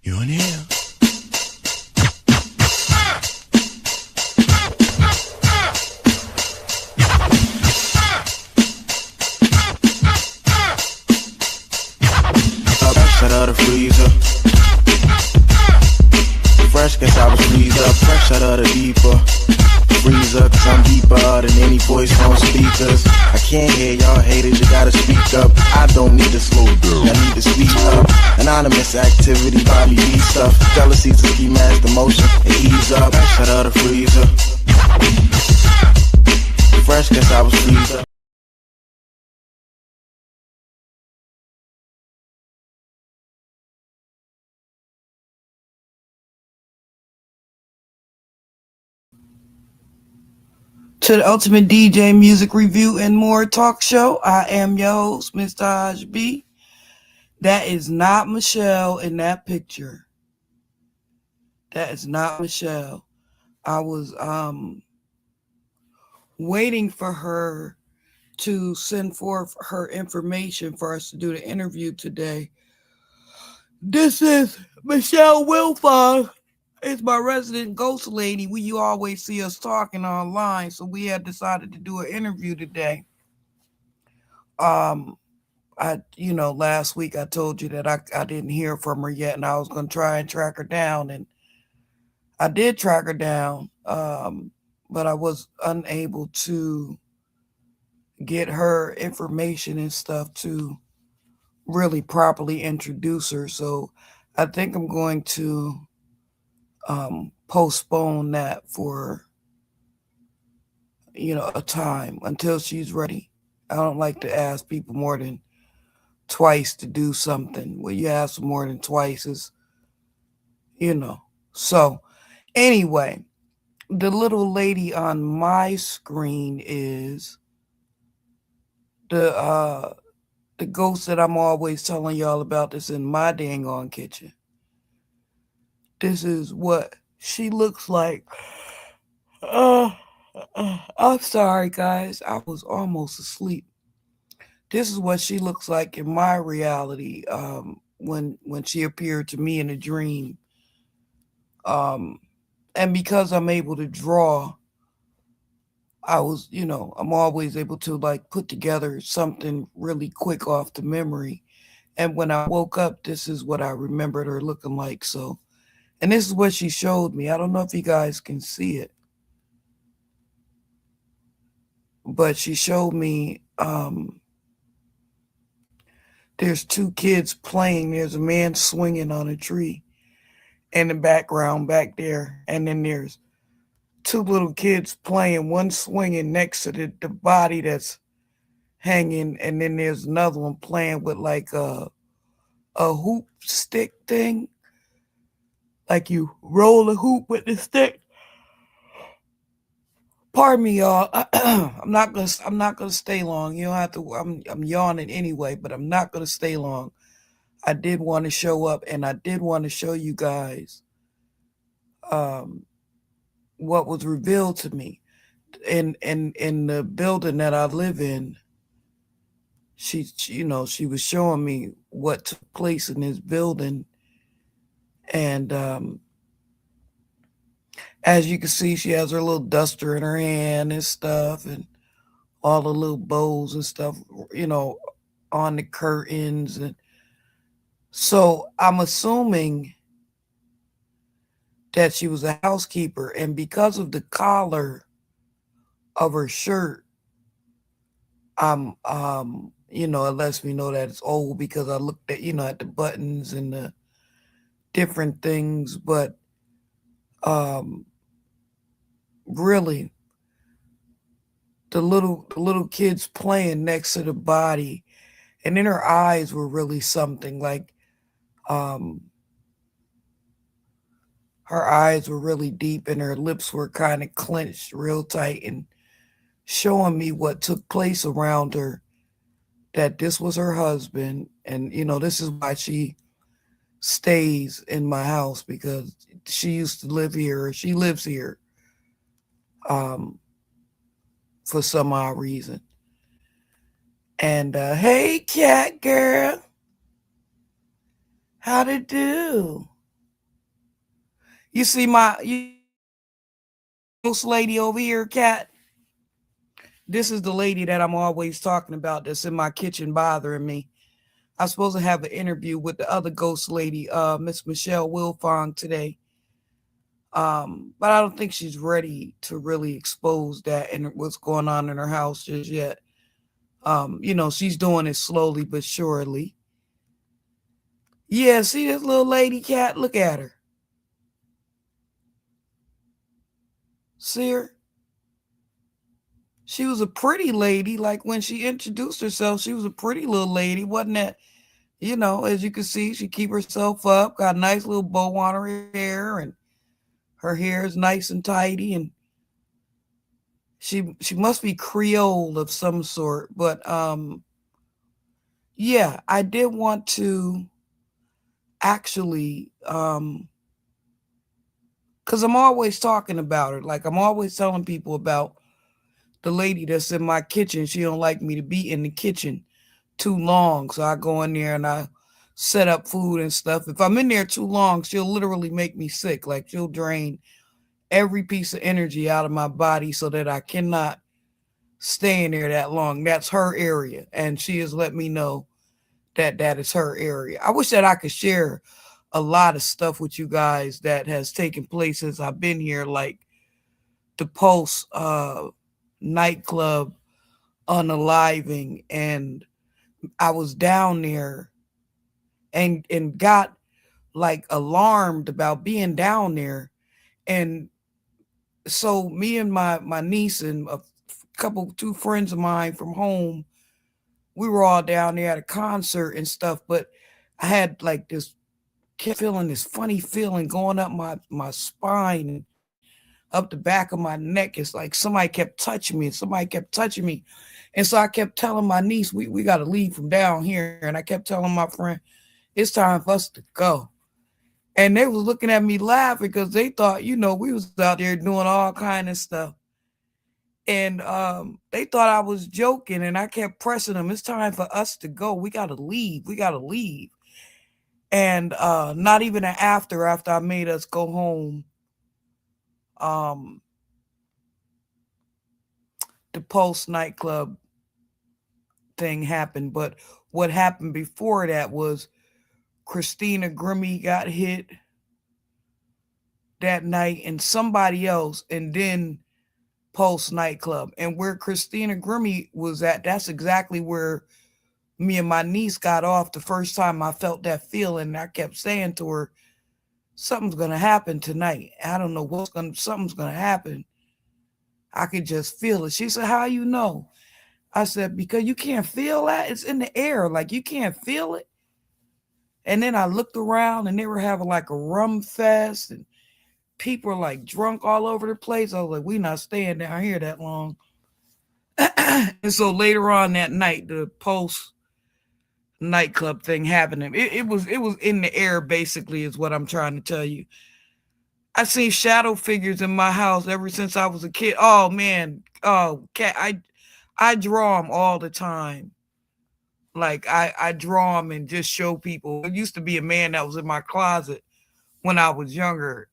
You're in here. Fresh out of the freezer. Fresh, guess I was freezed up. Fresh out of the deeper freezer, cause I'm deeper than any voice on speakers. I can't hear y'all haters, you gotta speak up. I don't need to slow down, I need to speak up. Anonymous activity, Bobby B stuff. Jealousy's a ski mask, emotion, and ease up. Fresh out of the freezer. Fresh, guess I was freezed up. To the Ultimate DJ Music Review and More Talk Show. I am your host, Mr. Haj B. That is not Michelle in that picture. That is not Michelle. I was waiting for her to send forth her information for us to do the interview today. This is Michelle WILFONG. It's my resident ghost lady. You always see us talking online, so we had decided to do an interview today. Last week I told you that I didn't hear from her yet, and I was going to try and track her down, and I did track her down, but I was unable to get her information and stuff to really properly introduce her. So I think I'm going to postpone that for a time until she's ready. I don't like to ask people more than twice to do something. When you ask more than twice is so anyway, the little lady on my screen is the ghost that I'm always telling y'all about that's in my dang on kitchen. This is what she looks like. I'm sorry, guys. I was almost asleep. This is what she looks like in my reality when she appeared to me in a dream. And because I'm able to draw, I'm always able to put together something really quick off the memory. And when I woke up, this is what I remembered her looking like. So, and this is what she showed me. I don't know if you guys can see it, but she showed me there's two kids playing. There's a man swinging on a tree in the background back there. And then there's two little kids playing, one swinging next to the body that's hanging. And then there's another one playing with a hoop stick thing. Like you roll a hoop with the stick. Pardon me, y'all. I'm not gonna stay long. You don't have to. I'm yawning anyway, but I'm not gonna stay long. I did want to show up, and I did want to show you guys what was revealed to me in the building that I live in. She was showing me what took place in this building, and as you can see, she has her little duster in her hand and stuff, and all the little bows and stuff, on the curtains. And so I'm assuming that she was a housekeeper, and because of the collar of her shirt, it lets me know that it's old because I looked at, at the buttons and the different things, but really the little kids playing next to the body, and then her eyes were really something. Her eyes were really deep and her lips were kind of clenched real tight and showing me what took place around her, that this was her husband. And this is why she stays in my house, because she used to live here, or she lives here for some odd reason. And hey, cat girl, how'd it do? You see my ghost lady over here, cat? This is the lady that I'm always talking about that's in my kitchen bothering me. I'm supposed to have an interview with the other ghost lady, Miss Michelle Wilfong today. But I don't think she's ready to really expose that and what's going on in her house just yet. She's doing it slowly but surely. Yeah, see this little lady cat? Look at her. See her? She was a pretty lady. Like when she introduced herself, she was a pretty little lady, wasn't that? As you can see, she keep herself up, got a nice little bow on her hair, and her hair is nice and tidy, and she must be Creole of some sort. But yeah, I did want to actually because I'm always talking about her. Like I'm always telling people about the lady that's in my kitchen. She don't like me to be in the kitchen too long, so I go in there and I set up food and stuff. If I'm in there too long, she'll literally make me sick. Like she'll drain every piece of energy out of my body so that I cannot stay in there that long. That's her area, and she has let me know that that is her area. I wish that I could share a lot of stuff with you guys that has taken place since I've been here, like the Pulse nightclub unaliving, and I was down there and got like alarmed about being down there. And so me and my niece and a two friends of mine from home, we were all down there at a concert and stuff, but I had like this kept feeling this funny feeling going up my spine and up the back of my neck. It's like somebody kept touching me and somebody kept touching me. And so I kept telling my niece, we got to leave from down here. And I kept telling my friend, it's time for us to go. And they was looking at me laughing because they thought, we was out there doing all kind of stuff. And they thought I was joking, and I kept pressing them. It's time for us to go. We got to leave. We got to leave. And not even after I made us go home, um, the Pulse nightclub thing happened. But what happened before that was Christina Grimmie got hit that night and somebody else, and then Pulse nightclub. And where Christina Grimmie was at, that's exactly where me and my niece got off the first time I felt that feeling. I kept saying to her, something's going to happen tonight. I don't know something's going to happen. I could just feel it. She said, how you know? I said, because you can't feel that. It's in the air. Like you can't feel it. And then I looked around and they were having like a rum fest and people are like drunk all over the place. I was like, we not staying down here that long. And so later on that night, the Pulse nightclub thing happening. It was in the air, basically, is what I'm trying to tell you. I've seen shadow figures in my house ever since I was a kid. Oh man, cat, I draw them all the time. Like I draw them and just show people. There used to be a man that was in my closet when I was younger.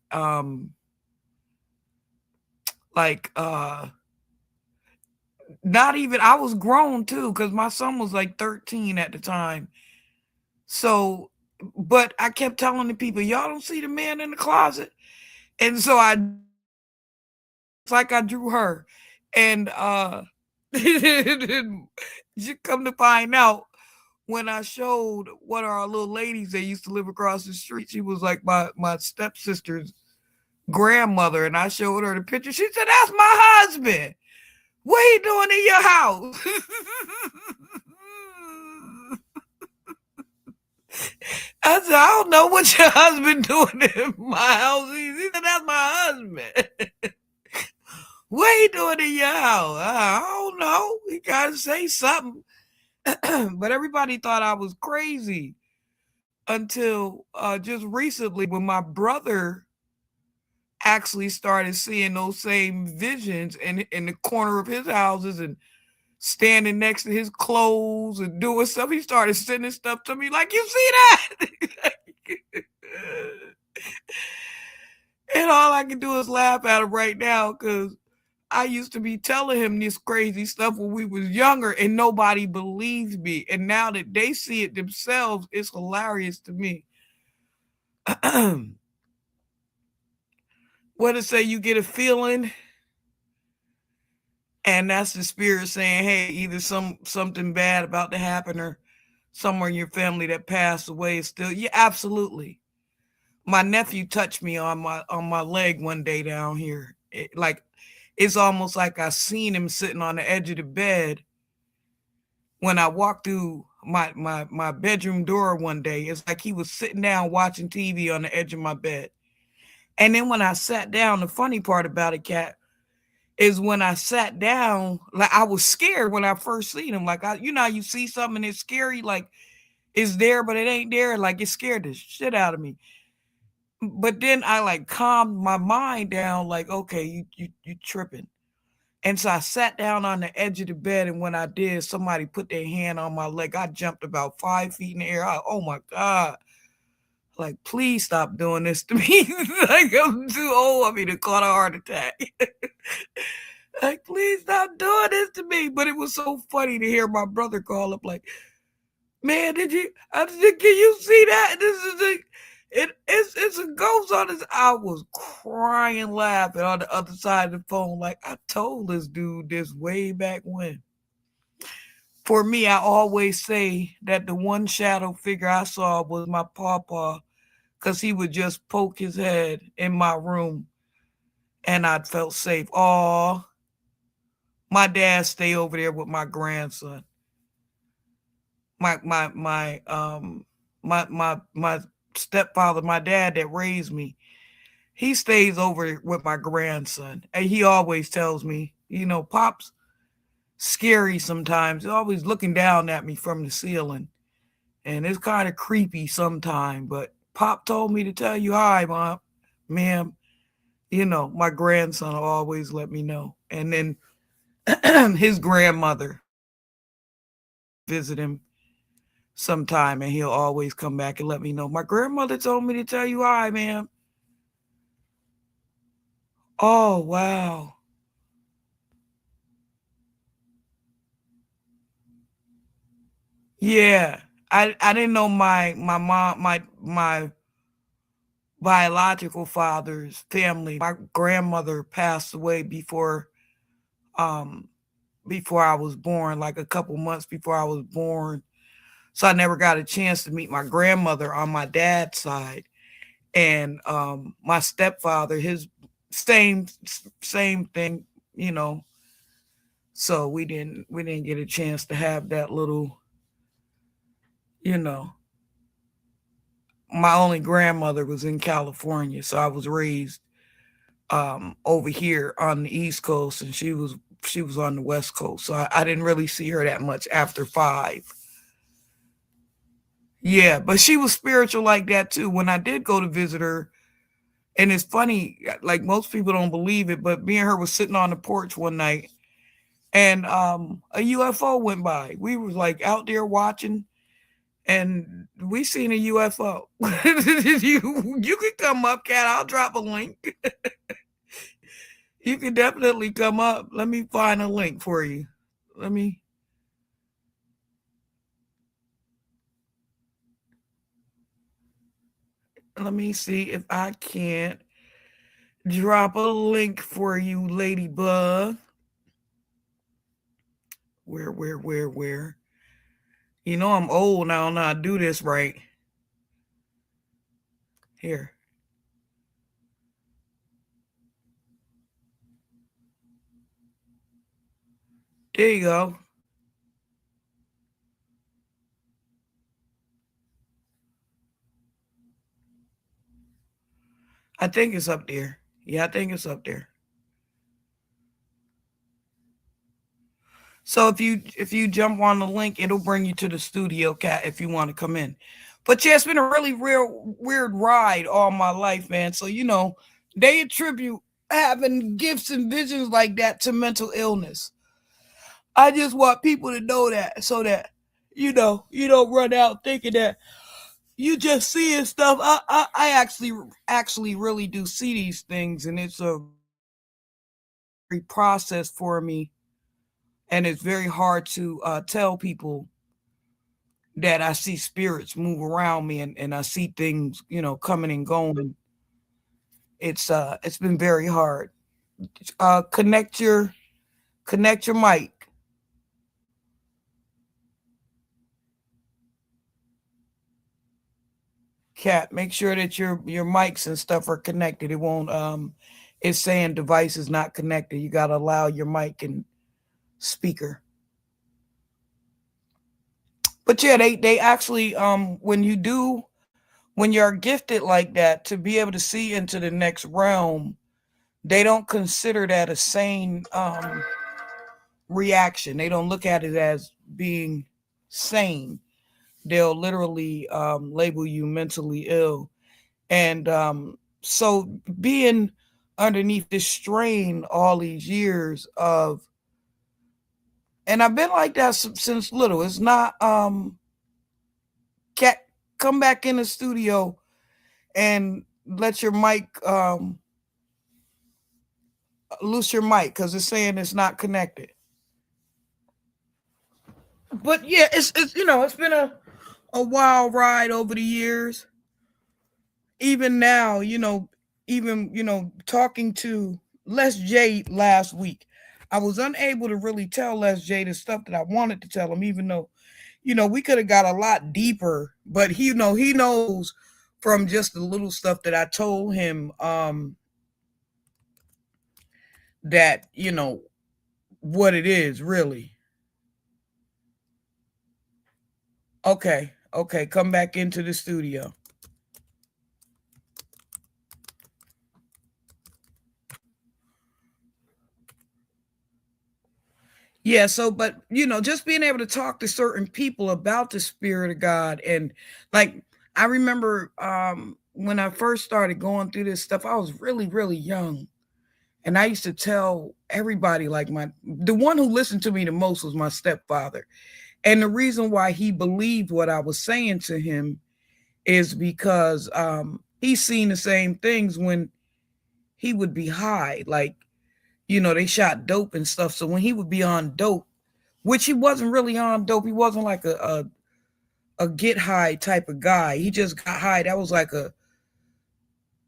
Not even, I was grown too, because my son was like 13 at the time. So, but I kept telling the people, y'all don't see the man in the closet. And so it's like I drew her. And you come to find out, when I showed one of our little ladies that used to live across the street, she was like my stepsister's grandmother. And I showed her the picture. She said, that's my husband. What are you doing in your house? I said, I don't know what your husband doing in my house. He said, that's my husband. What are you doing in your house? I don't know. You got to say something. But everybody thought I was crazy until just recently when my brother actually started seeing those same visions in the corner of his houses and standing next to his clothes and doing stuff. He started sending stuff to me like, you see that? And all I can do is laugh at him right now because I used to be telling him this crazy stuff when we was younger and nobody believed me. And now that they see it themselves, it's hilarious to me. What it say? You get a feeling, and that's the spirit saying, "Hey, either something bad about to happen, or someone in your family that passed away is still." Yeah, absolutely. My nephew touched me on my leg one day down here. It's almost like I seen him sitting on the edge of the bed when I walked through my bedroom door one day. It's like he was sitting down watching TV on the edge of my bed. And then when I sat down, the funny part about it, Cat, is when I sat down, like I was scared when I first seen him. Like you see something and it's scary, like it's there, but it ain't there. Like it scared the shit out of me. But then I like calmed my mind down, like, okay, you tripping. And so I sat down on the edge of the bed, and when I did, somebody put their hand on my leg. I jumped about 5 feet in the air. Oh my God. Like, please stop doing this to me. Like, I'm too old for me to caught a heart attack. Like, please stop doing this to me. But it was so funny to hear my brother call up, like, man, did you? I said, can you see that? This is it's a ghost on this. I was crying, laughing on the other side of the phone. Like I told this dude this way back when. For me, I always say that the one shadow figure I saw was my pawpaw, because he would just poke his head in my room, and I felt safe. Oh, my dad stay over there with my grandson. My stepfather, my dad that raised me, he stays over with my grandson. And he always tells me, Pop's scary sometimes. He's always looking down at me from the ceiling. And it's kind of creepy sometimes. But Pop told me to tell you hi, Mom, ma'am. My grandson will always let me know. And then his grandmother visit him sometime, and he'll always come back and let me know. My grandmother told me to tell you hi, ma'am. Oh, wow. Yeah. I didn't know my mom, my biological father's family. My grandmother passed away um before I was born, like a couple months before I was born. So I never got a chance to meet my grandmother on my dad's side. And my stepfather, his same thing, you know. So we didn't get a chance to have that little, you know. My only grandmother was in California, so I was raised over here on the East Coast, and she was on the West Coast. So I didn't really see her that much after 5. Yeah, but she was spiritual like that too. When I did go to visit her, and it's funny, like most people don't believe it, but me and her was sitting on the porch one night, and a UFO went by. We was like out there watching, and we seen a UFO. You can come up, Cat. I'll drop a link. You can definitely come up. Let me find a link for you. Let me let me see if I can't drop a link for you, Ladybug. Where? I'm old now and I do this right. Here. There you go. I think it's up there. Yeah, I think it's up there. So if you jump on the link, it'll bring you to the studio, Cat, if you want to come in. But yeah, it's been a really real weird ride all my life, man. So they attribute having gifts and visions like that to mental illness. I just want people to know that, so that you don't run out thinking that you just seeing stuff. I actually really do see these things, and it's a process for me, and it's very hard to tell people that I see spirits move around me, and I see things, coming and going. It's been very hard. Connect your mic, cat. Make sure that your mics and stuff are connected. It won't it's saying device is not connected. You gotta allow your mic and speaker. But yeah, they actually when you're gifted like that to be able to see into the next realm, they don't consider that a sane reaction. They don't look at it as being sane. They'll literally label you mentally ill. And so being underneath this strain all these years of, and I've been like that since little. It's not cat, come back in the studio and let your mic loose your mic because it's saying it's not connected. But yeah, it's been a wild ride over the years. Even now, even talking to Les J last week, I was unable to really tell Les J the stuff that I wanted to tell him, even though, we could have got a lot deeper, but he knows from just the little stuff that I told him, that, what it is really. Okay, okay, come back into the studio. Yeah, so but just being able to talk to certain people about the spirit of God, and like I remember when I first started going through this stuff, I was really, really young. And I used to tell everybody, like the one who listened to me the most was my stepfather. And the reason why he believed what I was saying to him is because he's seen the same things when he would be high. Like, they shot dope and stuff. So when he would be on dope, which he wasn't really on dope, he wasn't like a get high type of guy. He just got high. That was like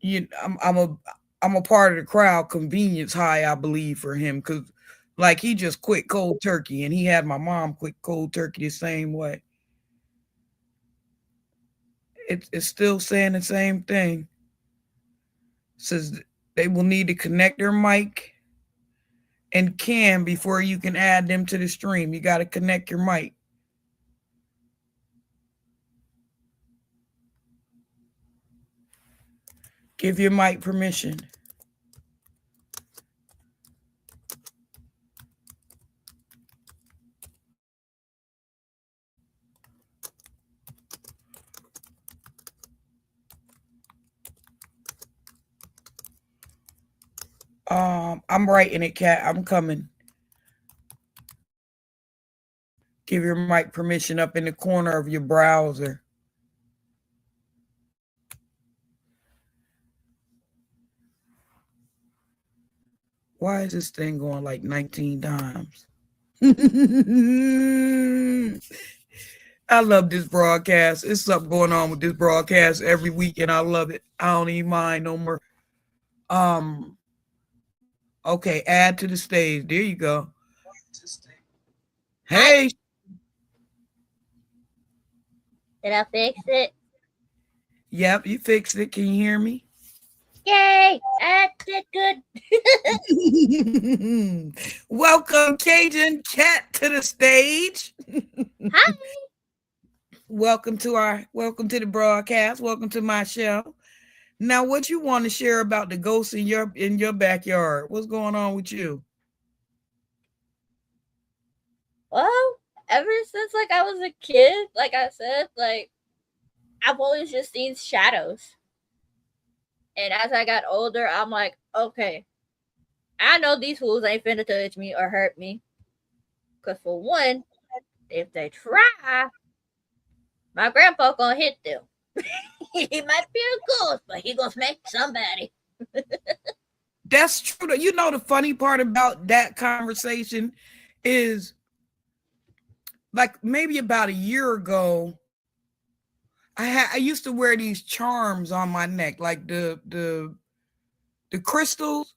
I'm a part of the crowd convenience high, I believe, for him, because like he just quit cold turkey, and he had my mom quit cold turkey the same way. It's still saying the same thing. It says they will need to connect their mic and cam before you can add them to the stream. You got to connect your mic. Give your mic permission. I'm writing it, cat. I'm coming. Give your mic permission up in the corner of your browser. Why is this thing going like 19 times? I love this broadcast. It's something going on with this broadcast every week, and I love it. I don't even mind no more. Um, okay, add to the stage. There you go. Hey. Did I fix it? Yep, you fixed it. Can you hear me? Yay! I did good. Welcome, Cajun Cat, to the stage. Hi. Welcome to the broadcast. Welcome to my show. Now, what you want to share about the ghosts in your backyard? What's going on with you? Well, ever since like I was a kid, like I said, like I've always just seen shadows. And as I got older, I'm like, okay, I know these fools ain't finna touch me or hurt me. Cause for one, if they try, my grandpa gonna hit them. He might be a ghost, but he gonna smack somebody. That's true. You know, the funny part about that conversation is, like, maybe about a year ago, I used to wear these charms on my neck, like the crystals,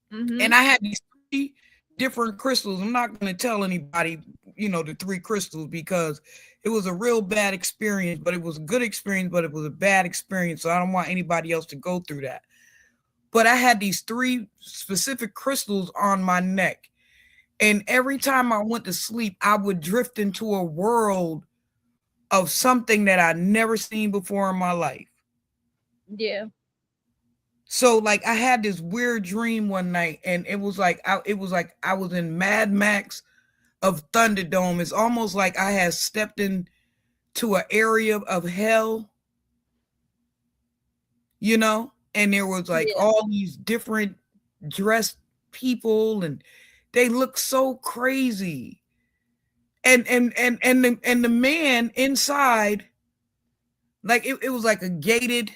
and I had these 3 different crystals. I'm not going to tell anybody, you know, the 3 crystals, because it was a real bad experience, but it was a good experience, but it was a bad experience. So I don't want anybody else to go through that. But I had these 3 specific crystals on my neck. And every time I went to sleep, I would drift into a world of something that I never seen before in my life. Yeah. So, like, I had this weird dream one night, and it was like I was in Mad Max of Thunderdome. It's almost like I had stepped into an area of hell, you know, and there was like all these different dressed people, and they look so crazy. And the man inside, like it was like a gated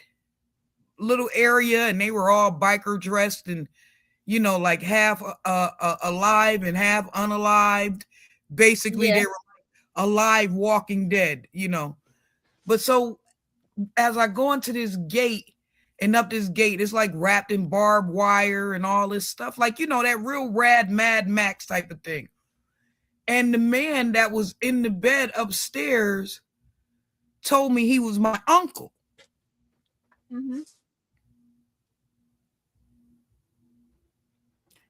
little area, and they were all biker dressed, and you know, like half alive and half unalived. Basically, they were like alive Walking Dead, you know. But so as I go into this gate and up this gate, it's like wrapped in barbed wire and all this stuff, like, you know, that real rad Mad Max type of thing. And the man that was in the bed upstairs told me he was my uncle.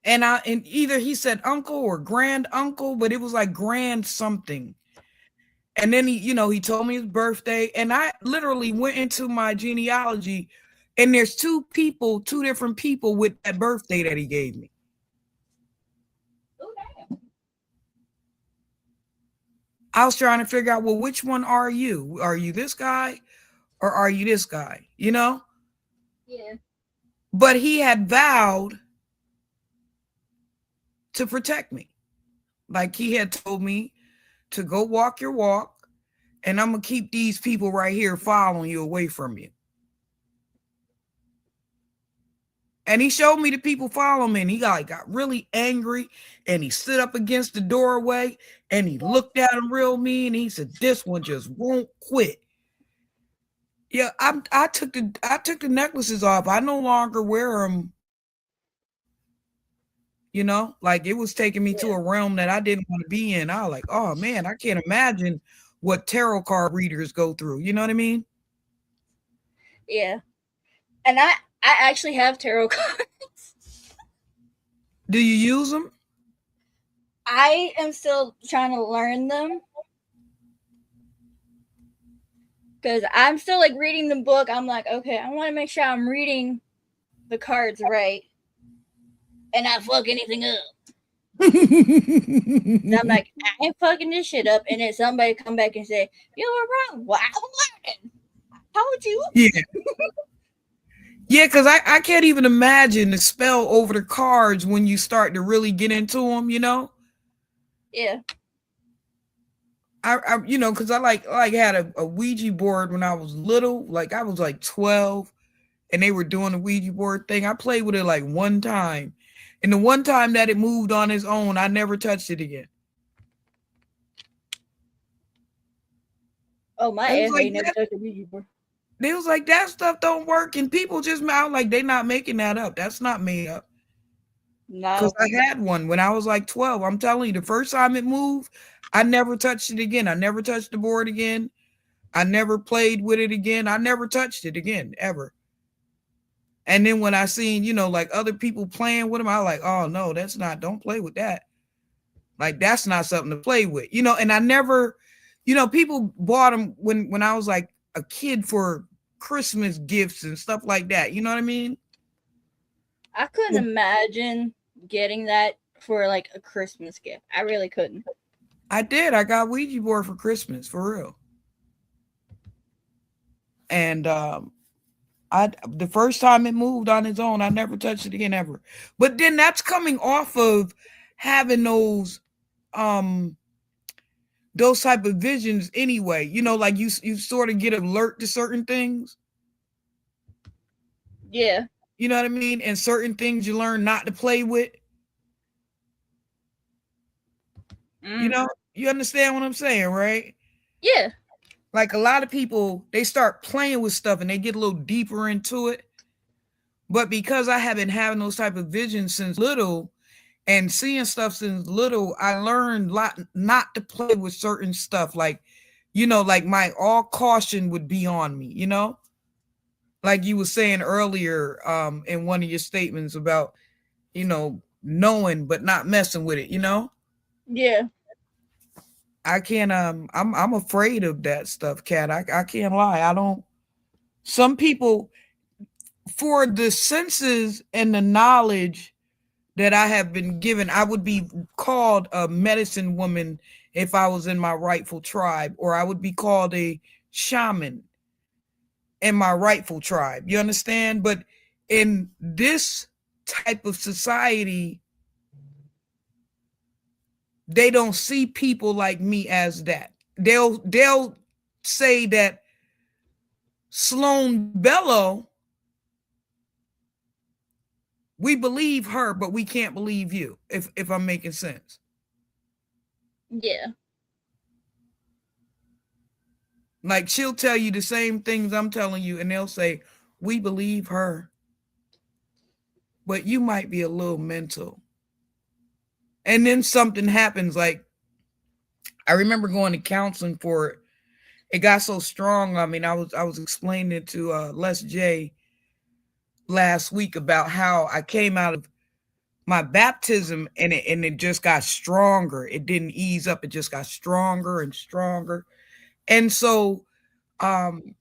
And either he said uncle or grand uncle, but it was like grand something. And then he told me his birthday, and I literally went into my genealogy, and there's 2 different people with that birthday that he gave me. I was trying to figure out, well, which one are you? Are you this guy or are you this guy? You know? Yeah. But he had vowed to protect me. Like, he had told me to go walk your walk, and I'm going to keep these people right here following you away from you. And he showed me the people following me, and he got really angry, and he stood up against the doorway, and he looked at him real mean, and he said, "This one just won't quit." Yeah, I took the necklaces off. I no longer wear them. You know, like, it was taking me to a realm that I didn't want to be in. I was like, oh man, I can't imagine what tarot card readers go through. You know what I mean? Yeah. And I actually have tarot cards. Do you use them? I am still trying to learn them. Because I'm still like reading the book. I'm like, okay, I want to make sure I'm reading the cards right and not fuck anything up. And I'm like, I ain't fucking this shit up. And then somebody come back and say, you were wrong. Well, I'm learning. How would you? Yeah. Yeah, because I can't even imagine the spell over the cards when you start to really get into them, you know? Yeah. I because I like had a Ouija board when I was little. Like, I was like 12, and they were doing the Ouija board thing. I played with it like one time. And the one time that it moved on its own, I never touched it again. Oh, my ass ain't never touched a Ouija board. They was like, that stuff don't work. And people just out like, they not making that up. That's not made up. No. Because I had one when I was like 12. I'm telling you, the first time it moved, I never touched it again. I never touched the board again. I never played with it again. I never touched it again, ever. And then when I seen, like other people playing with them, I was like, oh no, don't play with that. Like, that's not something to play with, and I never, people bought them when I was like a kid for Christmas gifts and stuff like that. You know what I mean? I couldn't imagine getting that for like a Christmas gift. I really couldn't. I did. I got Ouija board for Christmas, for real. And the first time it moved on its own, I never touched it again, ever. But then that's coming off of having those those type of visions anyway. You know, like you sort of get alert to certain things. Yeah. You know what I mean? And certain things you learn not to play with. You know, you understand what I'm saying, right? Yeah. Like a lot of people, they start playing with stuff and they get a little deeper into it. But because I have been having those type of visions since little and seeing stuff since little, I learned not to play with certain stuff. Like, you know, like my all caution would be on me, you know? Like you were saying earlier in one of your statements about, you know, knowing but not messing with it, you know? Yeah. I can't I'm afraid of that stuff, Kat. I can't lie. I don't some people for the senses and the knowledge that I have been given, I would be called a medicine woman if I was in my rightful tribe, or I would be called a shaman in my rightful tribe. You understand? But in this type of society, they don't see people like me as that. They'll say that Sloan Bello, we believe her, but we can't believe you, if I'm making sense. Yeah. Like she'll tell you the same things I'm telling you, and they'll say, we believe her, but you might be a little mental. And then something happens. Like I remember going to counseling for it. It got so strong. I mean, I was explaining it to Les J last week about how I came out of my baptism and it just got stronger. It didn't ease up. It just got stronger and stronger. And so when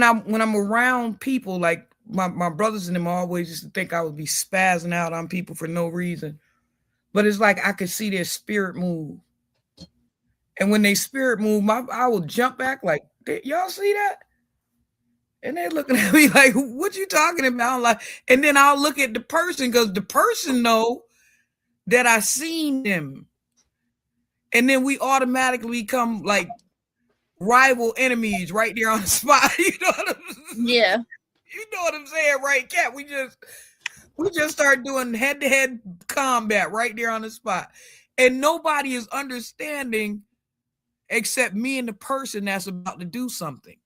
I'm around people, like my brothers and them always used to think I would be spazzing out on people for no reason. But it's like I could see their spirit move. And when they spirit move, I will jump back like, y'all see that? And they're looking at me like, what you talking about? I'm like, and then I'll look at the person because the person know that I seen them. And then we automatically become like rival enemies right there on the spot. You know what I'm saying? Yeah. You know what I'm saying, right, Kat? We just start doing head-to-head combat right there on the spot. And nobody is understanding except me and the person that's about to do something.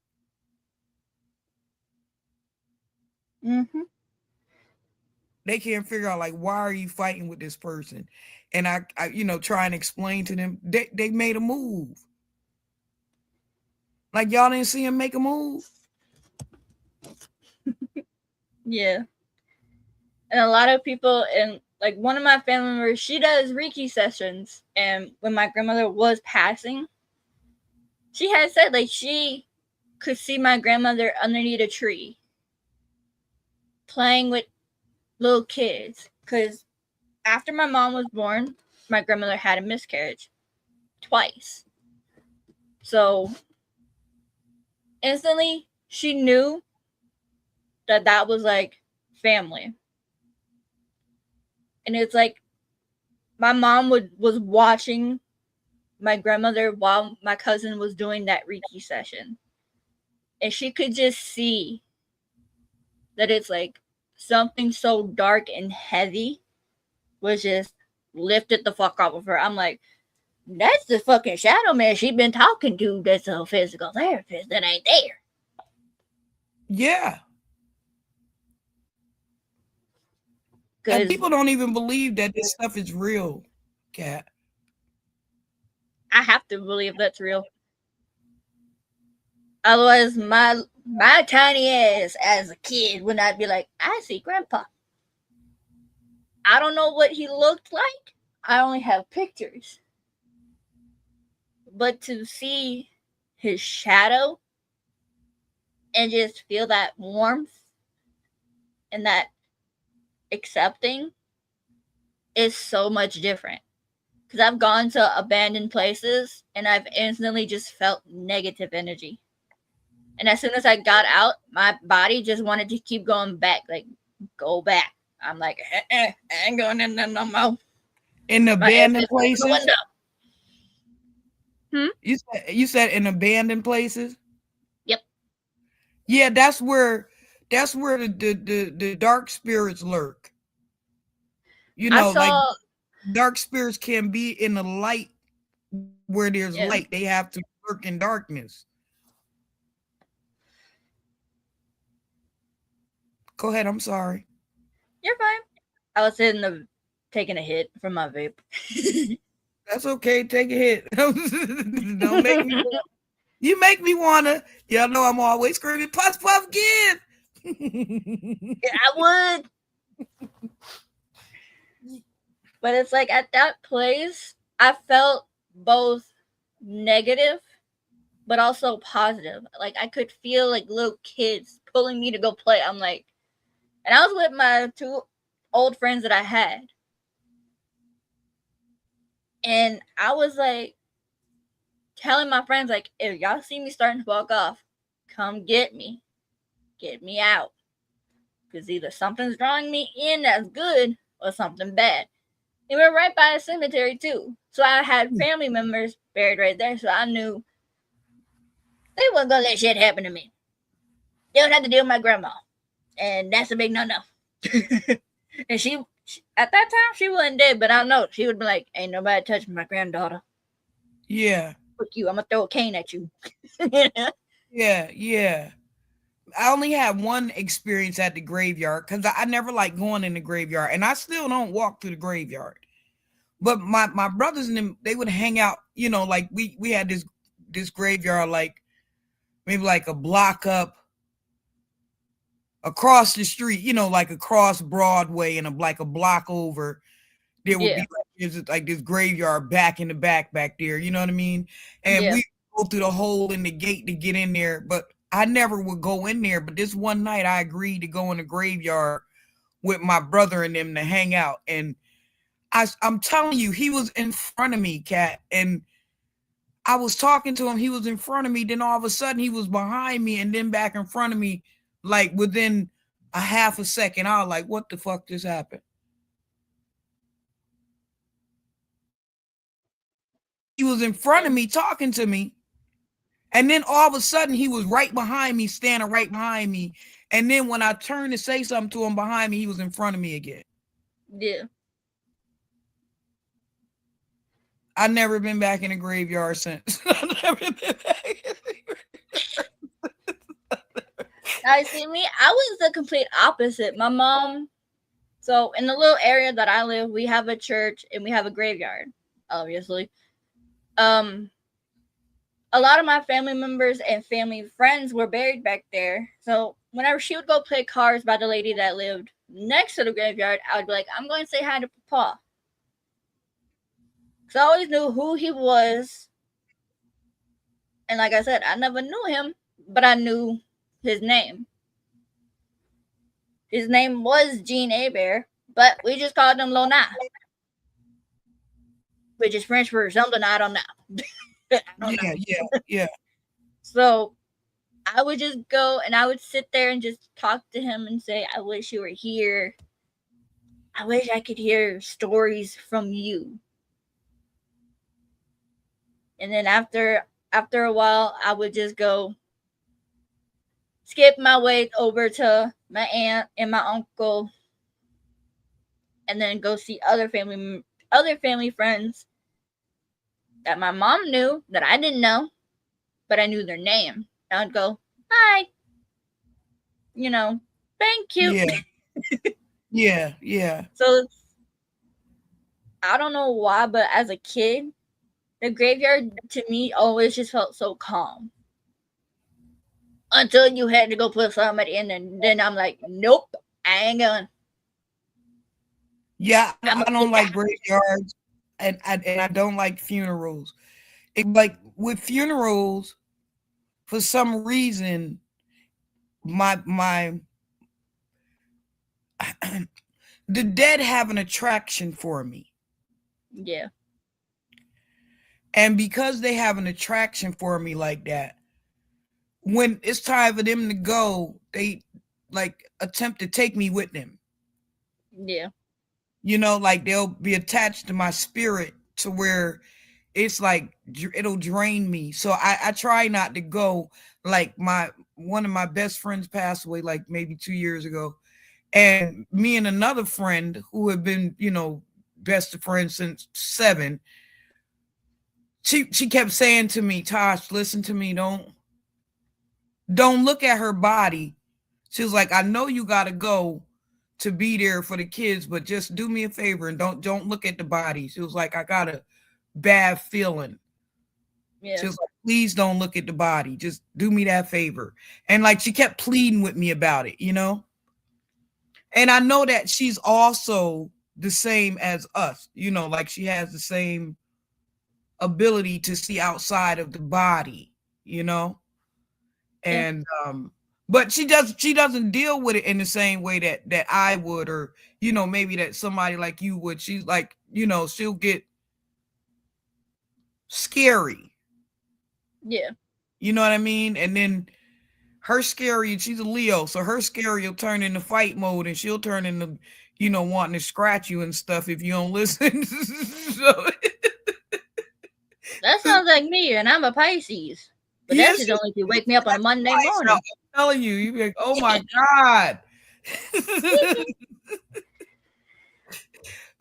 Mm-hmm. They can't figure out, like, why are you fighting with this person? And I you know, try and explain to them, they made a move. Like, y'all didn't see him make a move? Yeah. And a lot of people, and like one of my family members, she does Reiki sessions. And when my grandmother was passing, she had said like she could see my grandmother underneath a tree playing with little kids. Because after my mom was born, my grandmother had a miscarriage twice. So instantly she knew that was like family. And it's like my mom was watching my grandmother while my cousin was doing that Reiki session. And she could just see that it's like something so dark and heavy was just lifted the fuck off of her. I'm like, that's the fucking shadow man she been talking to that's a physical therapist that ain't there. Yeah. And people don't even believe that this stuff is real, Kat. I have to believe that's real. Otherwise, my tiny ass as a kid would not be like, I see Grandpa. I don't know what he looked like. I only have pictures. But to see his shadow and just feel that warmth and that accepting is so much different. Because I've gone to abandoned places and I've instantly just felt negative energy. And as soon as I got out, my body just wanted to keep going back. Like, go back. I'm like, I ain't going in there no more. In the abandoned places? You said in abandoned places? Yep. Yeah, that's where the dark spirits lurk. I Like saw. dark spirits can be in the light where there's Yeah, light. They have to lurk in darkness. Go ahead, I'm sorry. you're fine. I was sitting the taking a hit from my vape. That's okay. Take a hit. Don't make me. You make me wanna. Y'all know I'm always screaming, puff, puff, give. I would, but it's like at that place, I felt both negative, but also positive. Like I could feel like little kids pulling me to go play. I'm like, and I was with my two old friends that I had, and I was like telling my friends like, if y'all see me starting to walk off, come get me out, because either something's drawing me in that's good or something bad. And we're right by a cemetery too, so I had family members buried right there, so I knew they weren't gonna let shit happen to me. They would have to deal with my grandma, and that's a big no-no. And she at that time she wasn't dead, but I know she would be like, "Ain't nobody touching my granddaughter. Yeah, Fuck you! I'm gonna throw a cane at you." yeah. I only had one experience at the graveyard because I never like going in the graveyard, and I still don't walk through the graveyard. But my brothers and them, they would hang out. Like we had this graveyard, like maybe like a block up across the street. Like across Broadway and like a block over. There would be Yeah, like this graveyard back in the back there. You know what I mean? And yeah, we go through the hole in the gate to get in there, but I never would go in there. But this one night, I agreed to go in the graveyard with my brother and them to hang out. And I'm telling you, he was in front of me, Kat, and I was talking to him. He was in front of me. Then all of a sudden, he was behind me, and then back in front of me, like within a half a second. I was like, "What the fuck just happened?" He was in front yeah, of me talking to me. And then all of a sudden he was right behind me, standing right behind me. And then when I turned to say something to him behind me, he was in front of me again. yeah. I've never been back in the graveyard since. I've never been back. Now, see me, I was the complete opposite. My mom, so in the little area that I live, we have a church and we have a graveyard, obviously. Um, a lot of my family members and family friends were buried back there. So whenever she would go play cards by the lady that lived next to the graveyard, I would be like, I'm going to say hi to Papa. Because I always knew who he was. And like I said, I never knew him, but I knew his name. His name was Jean Hebert, but we just called him Lona, which is French for something I don't know. I don't know. Yeah. So I would just go and I would sit there and just talk to him and say, I wish you were here. I wish I could hear stories from you. And then after a while, I would just go skip my way over to my aunt and my uncle, and then go see other family friends that my mom knew that I didn't know, but I knew their name. I'd go, hi, thank you. Yeah. So I don't know why, but as a kid, the graveyard to me always just felt so calm. Until you had to go put somebody in, and then I'm like, nope, I ain't going. Yeah, I don't like graveyards, and I don't like funerals. Like with funerals, for some reason, my the dead have an attraction for me. Yeah. And because they have an attraction for me like that, when it's time for them to go, they like attempt to take me with them. Yeah. Like they'll be attached to my spirit to where it's like it'll drain me. So I try not to go. Like one of my best friends passed away like maybe 2 years ago. And me and another friend who have been, best of friends since 7, she kept saying to me, Tosh, listen to me, don't look at her body. She was like, I know you gotta go to be there for the kids, but just do me a favor and don't look at the body. She was like, I got a bad feeling. Yeah. She was like, please don't look at the body. Just do me that favor. And like she kept pleading with me about it, And I know that she's also the same as us, like she has the same ability to see outside of the body, And but she doesn't deal with it in the same way that I would, or maybe that somebody like you would. She's like, she'll get scary. Yeah. You know what I mean? And then her scary, she's a Leo, so her scary will turn into fight mode, and she'll turn into, wanting to scratch you and stuff if you don't listen. So, that sounds like me, and I'm a Pisces. But yes, that's only if you wake me up on a Monday morning. I'm telling you, you'd be like, oh my God.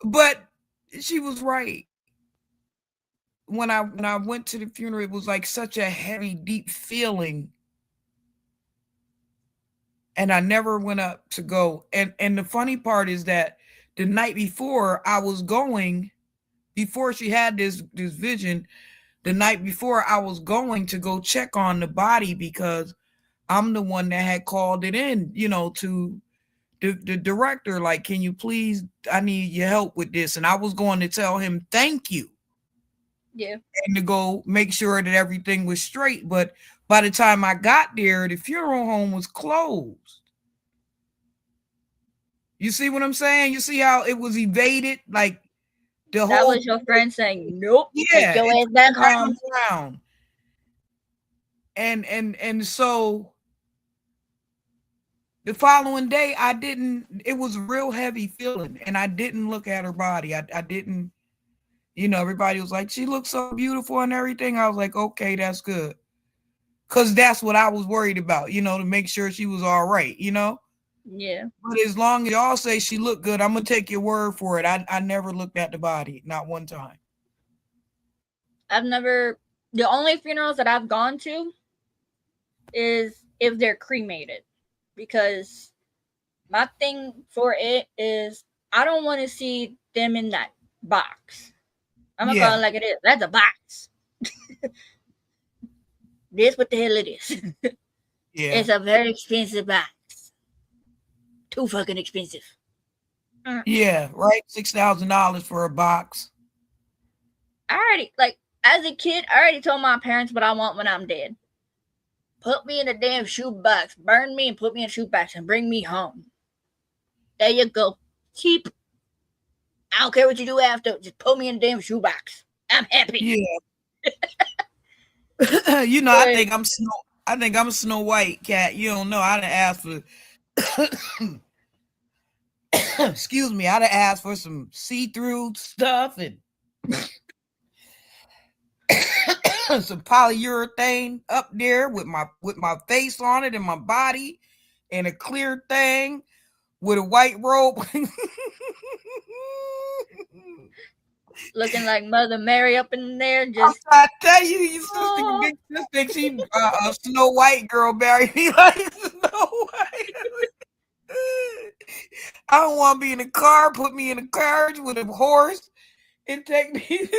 But she was right. When I went to the funeral, it was like such a heavy, deep feeling. And I never went up to go. And the funny part is that the night before I was going, before she had this vision, the night before I was going to go check on the body because I'm the one that had called it in, to the director, like, can you please, I need your help with this. And I was going to tell him, thank you. Yeah. And to go make sure that everything was straight. But by the time I got there, the funeral home was closed. You see what I'm saying? You see how it was evaded? Like that was your friend saying, nope, take your ass back home. Around. And so the following day, it was a real heavy feeling, and I didn't look at her body. I didn't, everybody was like, she looks so beautiful and everything. I was like, okay, that's good. Because that's what I was worried about, to make sure she was all right, Yeah. But as long as y'all say she looked good, I'm going to take your word for it. I never looked at the body, not one time. The only funerals that I've gone to is if they're cremated. Because my thing for it is I don't want to see them in that box. I'm going to call it like it is. That's a box. This what the hell it is. Yeah. It's a very expensive box. Too fucking expensive. Yeah, right? $6,000 for a box. As a kid, I already told my parents what I want when I'm dead. Put me in a damn shoebox. Burn me and put me in a shoebox and bring me home. There you go. Cheap. I don't care what you do after. Just put me in a damn shoebox. I'm happy. Yeah. I think I'm Snow White, cat. You don't know. I done asked for excuse me, I'd have asked for some see-through stuff and some polyurethane up there with my face on it and my body, and a clear thing with a white robe. Looking like Mother Mary up in there. Just I tell you, you think she a Snow White girl buried me like Snow White. I don't want to be in a car. Put me in a carriage with a horse and take me.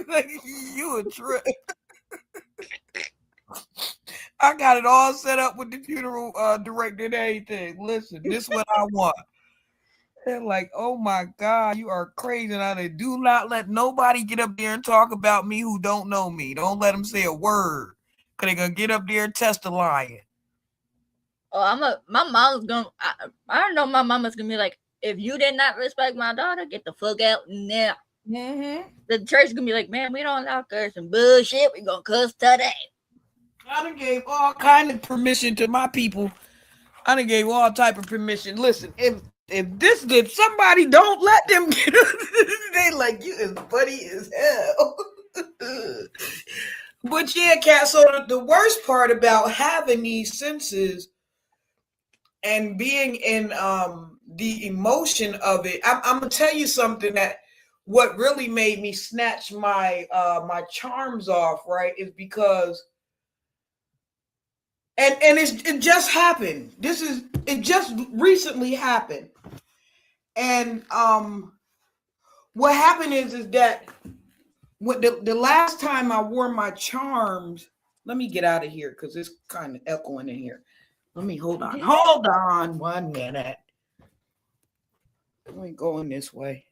Like, you a trip. I got it all set up with the funeral director and everything. Listen, this is what I want. And like, oh my God, you are crazy. And do not let nobody get up there and talk about me who don't know me. Don't let them say a word. Because they're going to get up there and test the lion. Oh, my mom's gonna. I don't know. My mama's gonna be like, if you did not respect my daughter, get the fuck out now. Mm-hmm. The church is gonna be like, man, we don't allow cursing. Bullshit. We gonna cuss today. I done gave all kind of permission to my people. I done gave all type of permission. Listen, if somebody don't let them get up, they like, you is funny as hell. But yeah, Kat, so the worst part about having these senses and being in the emotion of it, I'm gonna tell you something that what really made me snatch my my charms off, right, is because and it just happened. It just recently happened. And what happened is that when the last time I wore my charms, let me get out of here because it's kind of echoing in here. Let me hold on 1 minute. Let me go in this way.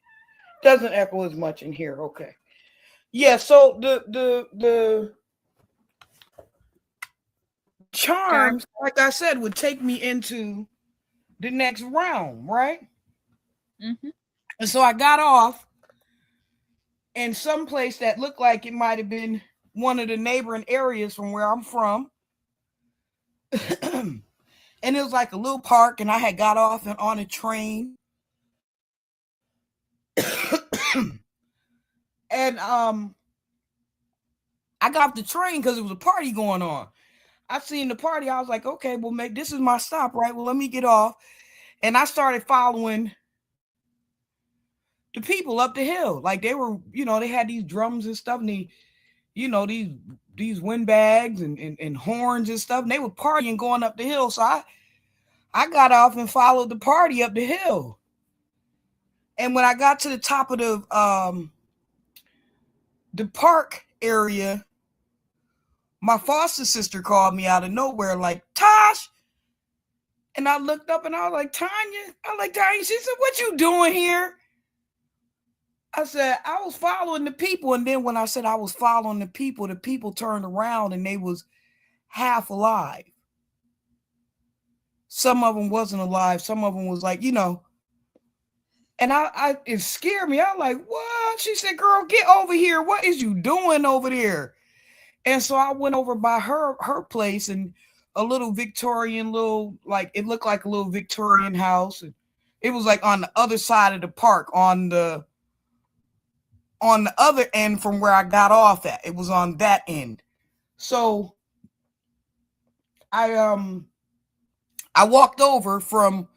Doesn't echo as much in here. Okay. Yeah, so the charms, like I said, would take me into the next round, right? Mm-hmm. And so I got off in some place that looked like it might have been one of the neighboring areas from where I'm from. And it was like a little park, and I had got off and on a train. And I got off the train because it was a party going on. I seen the party. I was like, okay, well, this is my stop, right? Well, let me get off. And I started following the people up the hill. Like they were, they had these drums and stuff, and these windbags and horns and stuff, and they were partying going up the hill. So I got off and followed the party up the hill. And when I got to the top of the park area, my foster sister called me out of nowhere, like, Tosh. And I looked up and I was like, Tanya. She said, what you doing here? I said, I was following the people. And then when I said I was following the people turned around and they was half alive. Some of them wasn't alive. Some of them was like, and it scared me. I was like, what? She said, girl, get over here. What is you doing over there? And so I went over by her place, and a little Victorian like it looked like a little Victorian house. And it was like on the other side of the park, on the other end from where I got off at. It was on that end. So I walked over from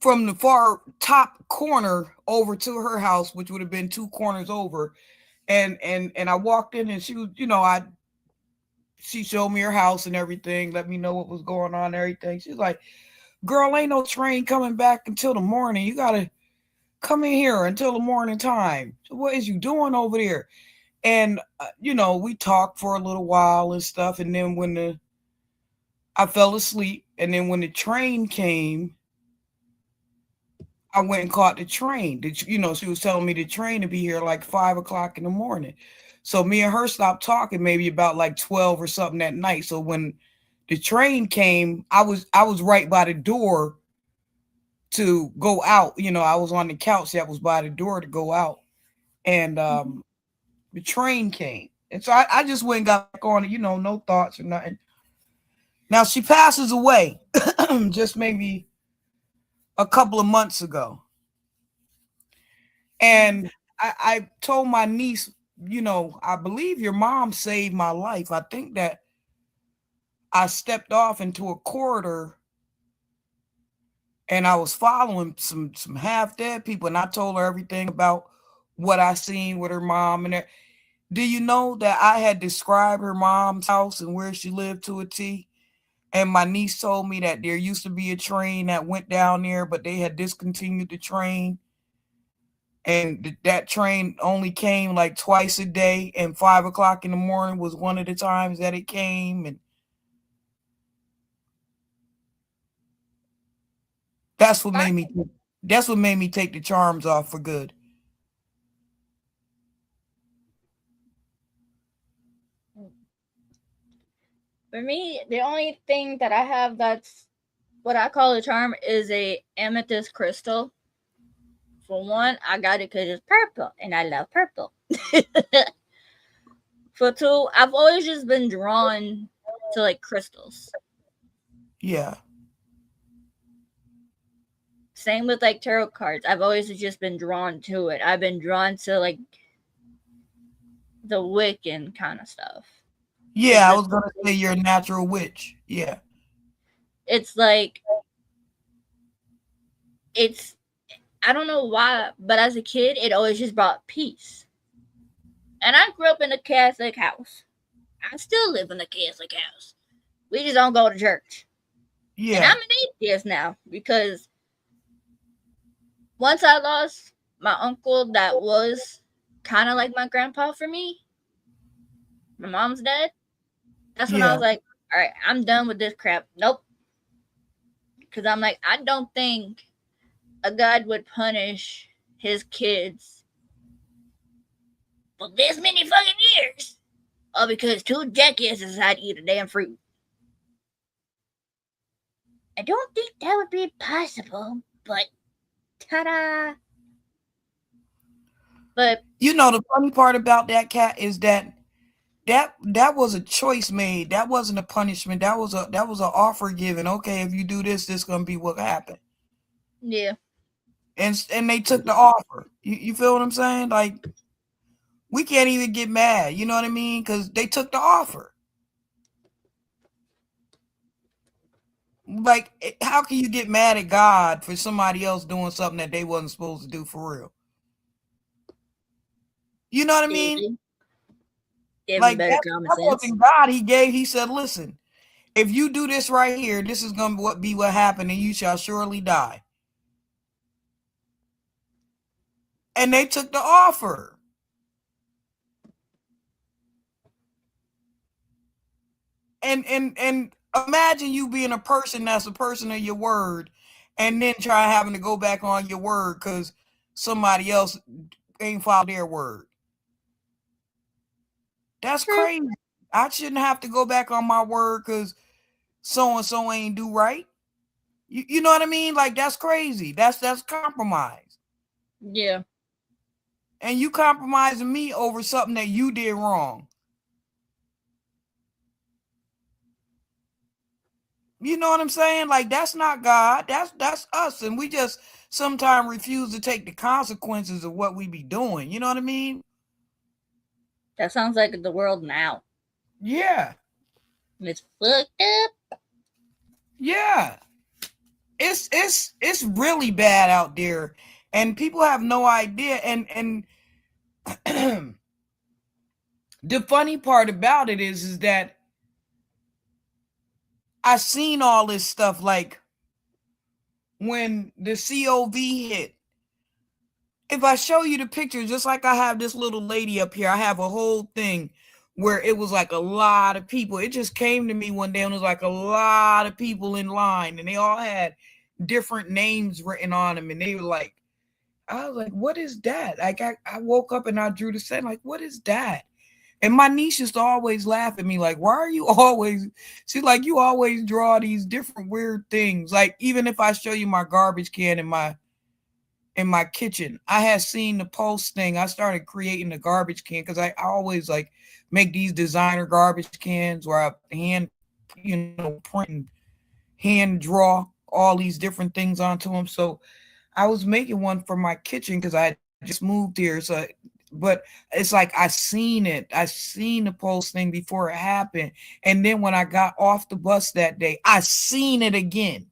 the far top corner over to her house, which would have been 2 corners over. And I walked in, and she was, she showed me her house and everything, let me know what was going on and everything. She's like, girl, ain't no train coming back until the morning. You got to come in here until the morning time. So what is you doing over there? And, we talked for a little while and stuff. And then I fell asleep. And then when the train came, I went and caught the train. She was telling me the train to be here like 5 o'clock in the morning. So me and her stopped talking maybe about like 12 or something that night. So when the train came, I was right by the door to go out. I was on the couch that was by the door to go out. And the train came. And so I just went and got back on it, no thoughts or nothing. Now she passes away just maybe a couple of months ago. And I told my niece, I believe your mom saved my life. I think that I stepped off into a corridor and I was following some half dead people, and I told her everything about what I seen with her mom. And do you know that I had described her mom's house and where she lived to a T? And my niece told me that there used to be a train that went down there, but they had discontinued the train. And that train only came like twice a day, and 5 o'clock in the morning was one of the times that it came. And that's what made me take the charms off for good. For me, the only thing that I have that's what I call a charm is a amethyst crystal. For one, I got it because it's purple, and I love purple. For two, I've always just been drawn to like crystals. Yeah. Same with like tarot cards. I've always just been drawn to it. I've been drawn to like the Wiccan kind of stuff. Yeah, I was gonna say you're a natural witch. Yeah. It's like it's I don't know why, but as a kid, it always just brought peace. And I grew up in a Catholic house. I still live in a Catholic house. We just don't go to church. Yeah. And I'm an atheist now because once I lost my uncle that was kind of like my grandpa for me, my mom's dad, that's when I was like, all right, I'm done with this crap. Nope. Because I'm like, I don't think a God would punish his kids for this many fucking years. All because two jackasses decided to eat a damn fruit. I don't think that would be possible, but ta-da. But you know, the funny part about that, cat, is that was a choice made. That wasn't a punishment. That was an offer given. Okay, if you do this, this gonna be what happened. Yeah. And they took the offer. You feel what I'm saying? Like, we can't even get mad. You know what I mean? Because they took the offer. Like, how can you get mad at God for somebody else doing something that they wasn't supposed to do for real? You know what I mean? Like, that wasn't God. He said, listen, if you do this right here, this is going to be what happened, and you shall surely die. And they took the offer. And imagine you being a person that's a person of your word, and then try having to go back on your word because somebody else ain't followed their word. That's crazy. I shouldn't have to go back on my word because so-and-so ain't do right. You know what I mean? Like, that's crazy. That's compromise. Yeah. And you compromising me over something that you did wrong. You know what I'm saying? Like, that's not God. That's us. And we just sometimes refuse to take the consequences of what we be doing. You know what I mean? That sounds like the world now. Yeah. It's fucked up. Yeah. It's really bad out there. And people have no idea. And the funny part about it is that I seen all this stuff, like when the COV hit. If I show you the picture, just like I have this little lady up here, I have a whole thing where it was like a lot of people. It just came to me one day and it was like a lot of people in line, and they all had different names written on them. And they were like, I was like, what is that? Like, I woke up and I drew the set, like, what is that? And my niece used to always laugh at me, like, why are you always, she's like, you always draw these different weird things. Like, even if I show you my garbage can in my kitchen, I had seen the post thing. I started creating the garbage can because I always like make these designer garbage cans where I hand, print and hand draw all these different things onto them. So I was making one for my kitchen because I just moved here. So, but it's like I seen it. I seen the post thing before it happened. And then when I got off the bus that day, I seen it again.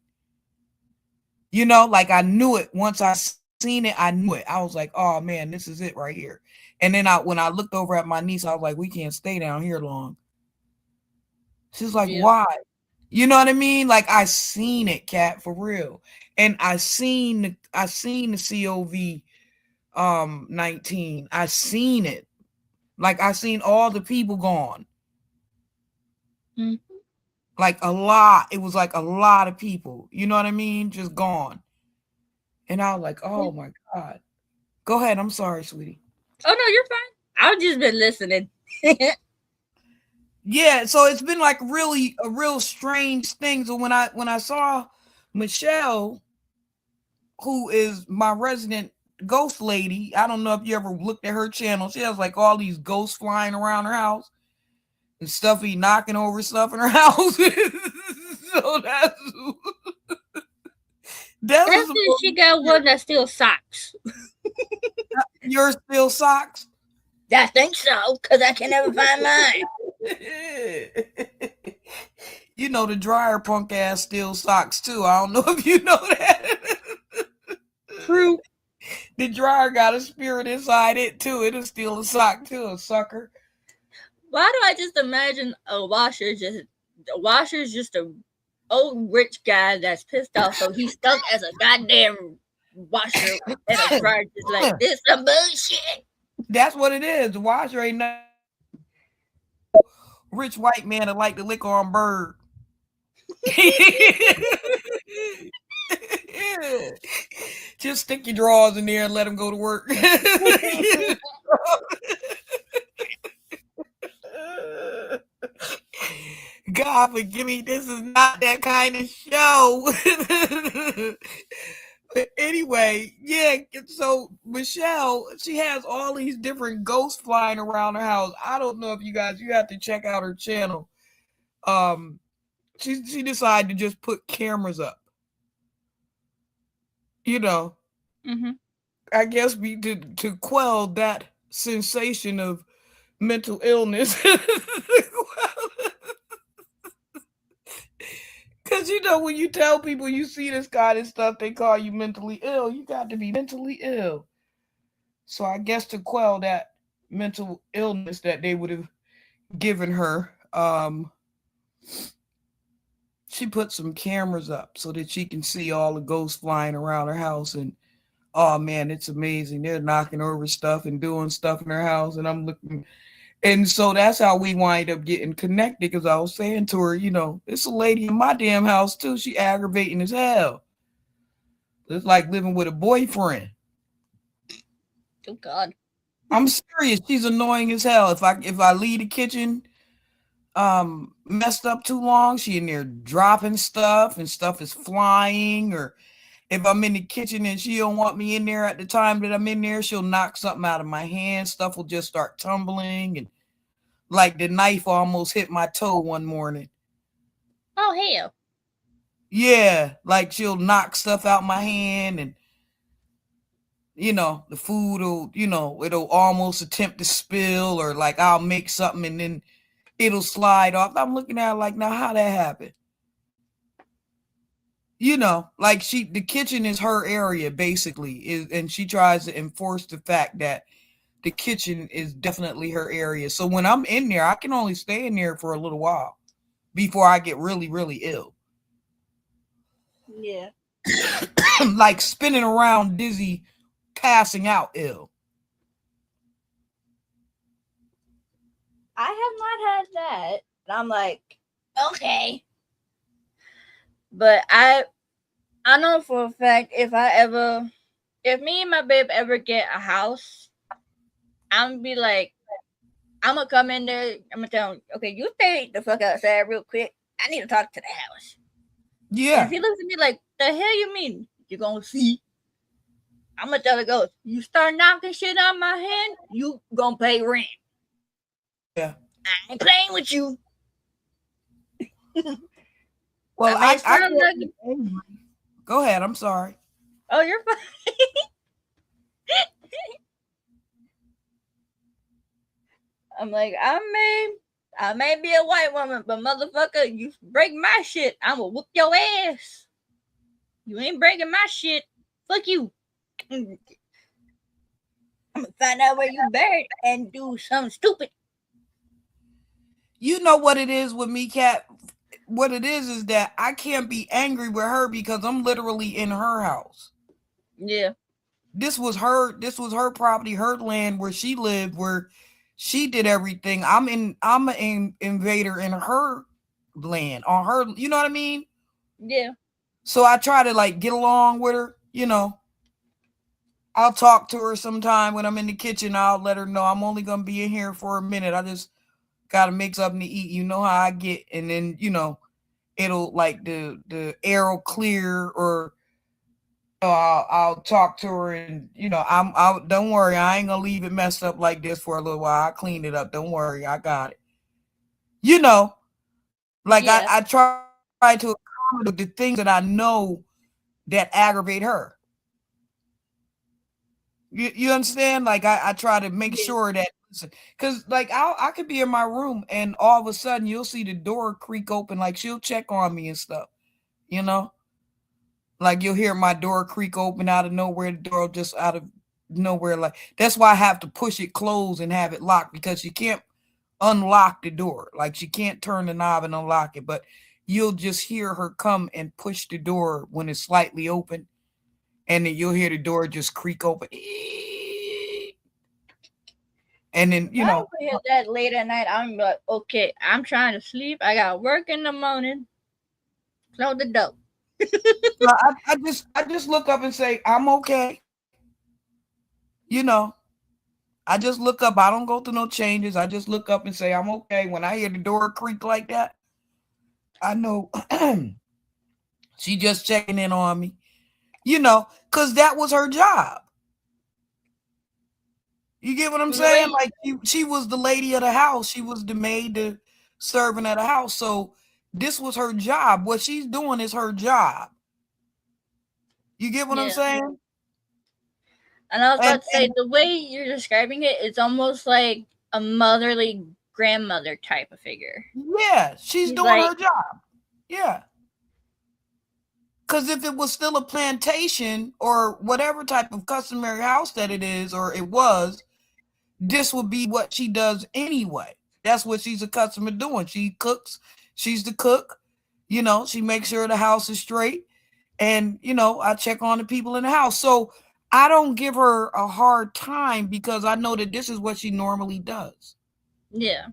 Like I knew it. Once I seen it, I knew it. I was like, oh man, this is it right here. And then when I looked over at my niece, I was like, we can't stay down here long. She's like, why? You know what I mean? Like, I seen it, cat, for real. And I seen the COV 19. I seen it. Like, I seen all the people gone. Mm-hmm. Like a lot. It was like a lot of people. You know what I mean? Just gone. And I was like, oh my God. Go ahead. I'm sorry, sweetie. Oh no, you're fine. I've just been listening. Yeah, so it's been like really a real strange thing. So when I saw Michelle, who is my resident ghost lady, I don't know if you ever looked at her channel. She has like all these ghosts flying around her house and stuffy knocking over stuff in her house. So that's she got one that still socks. Yours still socks? I think so, because I can never find mine. You know the dryer punk ass steals socks too. I don't know if you know that. True. The dryer got a spirit inside it too. It'll steal a sock too, a sucker. Why do I just imagine a washer's just a old rich guy that's pissed off, so he's stuck as a goddamn washer and a dryer, just like this some bullshit. That's what it is. The washer ain't no rich white man that like to lick on bird. Just stick your drawers in there and let them go to work. God forgive me, this is not that kind of show. But anyway, yeah, so Michelle, she has all these different ghosts flying around her house. I don't know if you have to check out her channel. Um, she decided to just put cameras up. You know, Mm-hmm. I guess to quell that sensation of mental illness. Because you know, when you tell people you see this kind of stuff, they call you mentally ill. You got to be mentally ill. So I guess to quell that mental illness that they would have given her, she put some cameras up so that she can see all the ghosts flying around her house. And oh man, it's amazing. They're knocking over stuff and doing stuff in her house. And I'm looking. And so that's how we wind up getting connected, because I was saying to her, you know, it's a lady in my damn house too. She aggravating as hell. It's like living with a boyfriend. Oh God. I'm serious. She's annoying as hell. If I leave the kitchen messed up too long, she in there dropping stuff and stuff is flying. Or if I'm in the kitchen and she don't want me in there at the time that I'm in there, she'll knock something out of my hand. Stuff will just start tumbling, and like the knife almost hit my toe one morning. Oh hell. Yeah, like she'll knock stuff out my hand, and the food will, it'll almost attempt to spill, or like I'll make something and then it'll slide off. I'm looking at her like, now how that happened? Like the kitchen is her area basically, and she tries to enforce the fact that the kitchen is definitely her area. So when I'm in there, I can only stay in there for a little while before I get really, really ill. Yeah. Like spinning around dizzy, passing out ill. I have not had that. And I'm like, okay. But I know for a fact if me and my babe ever get a house, I'm gonna be like, I'm gonna come in there, I'm gonna tell him, okay, you stay the fuck outside real quick. I need to talk to the house. Yeah. And if he looks at me like, the hell you mean? You're gonna see. I'm gonna tell the ghost, you start knocking shit out my hand, you gonna pay rent. Yeah. I ain't playing with you. Well, I go ahead. I'm sorry. Oh, you're fine. I'm like, I may be a white woman, but motherfucker, you break my shit, I'm gonna whoop your ass. You ain't breaking my shit. Fuck you. I'm gonna find out where you buried and do something stupid. You know what it is with me, Kat? What it is that I can't be angry with her because I'm literally in her house. Yeah. This was her property, her land where she lived, where she did everything. I'm an invader in her land, on her, you know what I mean? Yeah. So I try to like get along with her, I'll talk to her sometime when I'm in the kitchen. I'll let her know I'm only gonna be in here for a minute. I just gotta make something to eat. You know how I get, and then it'll like the air will clear, or I'll talk to her, and I don't worry, I ain't gonna leave it messed up like this for a little while. I clean it up. Don't worry, I got it. Like Yeah. I try to accommodate the things that I know that aggravate her. You understand? Like I try to make sure that listen, because like I could be in my room and all of a sudden you'll see the door creak open, like she'll check on me and stuff, you know? Like you'll hear my door creak open out of nowhere, the door just out of nowhere. Like that's why I have to push it closed and have it locked because she can't unlock the door. Like she can't turn the knob and unlock it, but you'll just hear her come and push the door when it's slightly open, and then you'll hear the door just creak open. And then, If I hear that late at night, I'm like, okay, I'm trying to sleep. I got work in the morning. Close the door. I just look up and say, I'm okay. You know, I just look up. I don't go through no changes. I just look up and say, I'm okay. When I hear the door creak like that, I know she just checking in on me, because that was her job. You get what I'm saying? Like she was the lady of the house. She was the maid, the servant of the house. So this was her job. What she's doing is her job. You get what I'm saying? And I was about to say, the way you're describing it, it's almost like a motherly grandmother type of figure. Yeah, she's doing her job. Yeah. Because if it was still a plantation or whatever type of customary house that it is, or it was, this would be what she does anyway. That's what she's accustomed to doing. She cooks. She's the cook. She makes sure the house is straight. And, I check on the people in the house. So I don't give her a hard time because I know that this is what she normally does. Yeah.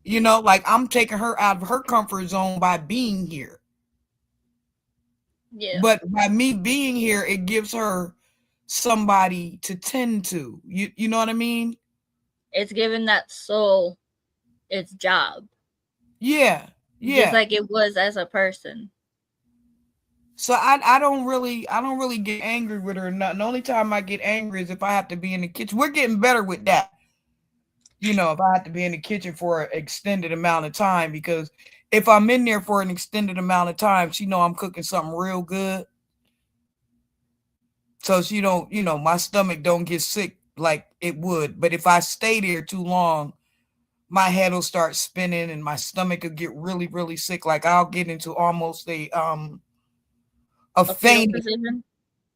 Like I'm taking her out of her comfort zone by being here. Yeah. But by me being here, it gives her somebody to tend to. You know what I mean? It's giving that soul its job. Yeah. Yeah. Just like it was as a person. So I don't really get angry with her. The only time I get angry is if I have to be in the kitchen. We're getting better with that. If I have to be in the kitchen for an extended amount of time, because if I'm in there for an extended amount of time, she know I'm cooking something real good. So she don't, my stomach don't get sick like it would. But if I stay there too long, my head will start spinning and my stomach will get really, really sick. Like I'll get into almost a fainting.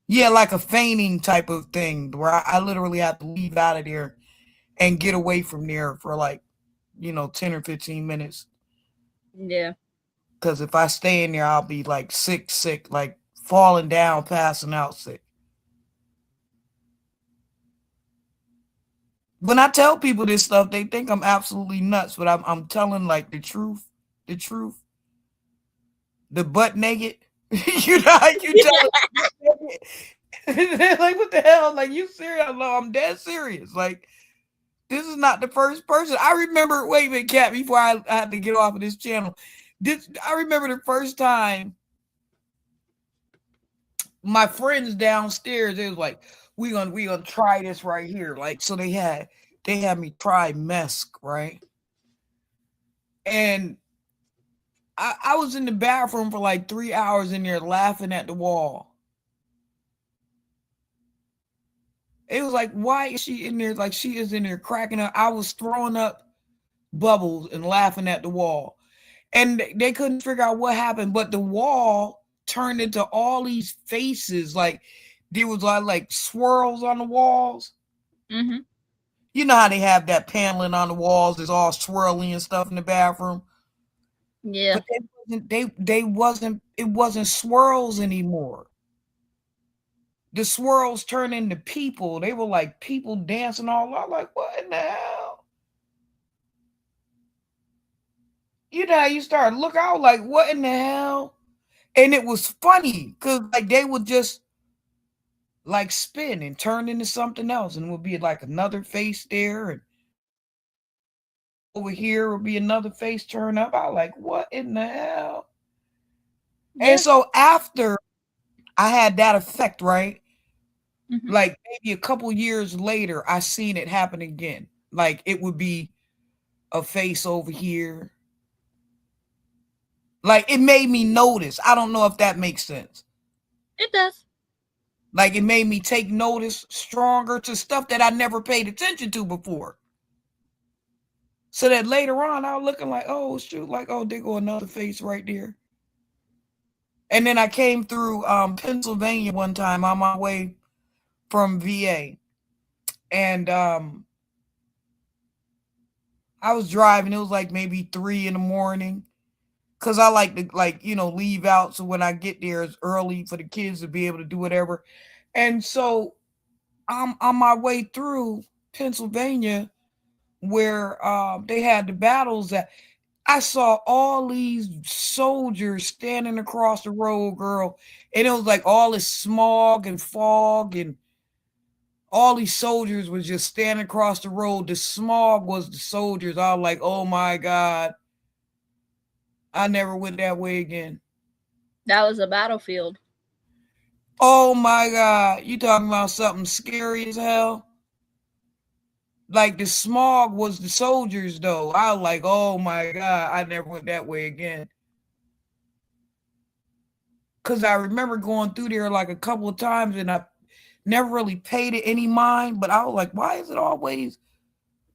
Yeah, like a fainting type of thing where I literally have to leave out of there and get away from there for like, 10 or 15 minutes. Yeah. Because if I stay in there, I'll be like sick, like falling down, passing out sick. When I tell people this stuff, they think I'm absolutely nuts, but I'm telling like the truth. The butt naked. You know how you tell it. Like, what the hell? Like, you serious? No, I'm dead serious. Like, this is not the first person. I remember, wait a minute, Kat, before I had to get off of this channel. I remember the first time my friends downstairs, it was like, we gonna try this right here. Like, so they had me try mesc, right? And I was in the bathroom for like 3 hours in there laughing at the wall. It was like, why is she in there? Like, she is in there cracking up. I was throwing up bubbles and laughing at the wall. And they couldn't figure out what happened, but the wall turned into all these faces. Like, there was like swirls on the walls. Mm-hmm. You know how they have that paneling on the walls, it's all swirly and stuff in the bathroom. Yeah. But it wasn't swirls anymore. The swirls turned into people. They were like people dancing all out. Like, what in the hell? You know how you start look out like, what in the hell? And it was funny because like they would just like spin and turn into something else, and it would be like another face there, and over here would be another face turn up. I was like, what in the hell? Yeah. And so after I had that effect, right? Mm-hmm. Like maybe a couple years later, I seen it happen again. Like it would be a face over here. Like it made me notice. I don't know if that makes sense. It does. Like, it made me take notice stronger to stuff that I never paid attention to before. So that later on, I was looking like, oh, shoot, like, oh, there go another face right there. And then I came through Pennsylvania one time on my way from VA. And I was driving. It was like maybe 3 a.m. Because I like to, like, leave out. So when I get there, it's early for the kids to be able to do whatever. And so I'm on my way through Pennsylvania where they had the battles that I saw all these soldiers standing across the road, girl. And it was like all this smog and fog, and all these soldiers was just standing across the road. The smog was the soldiers. I was like, oh my God. I never went that way again. That was a battlefield. Oh my God. You talking about something scary as hell? Like, the smog was the soldiers, though. I was like, oh my God, I never went that way again. Because I remember going through there like a couple of times and I never really paid it any mind. But I was like, why is it always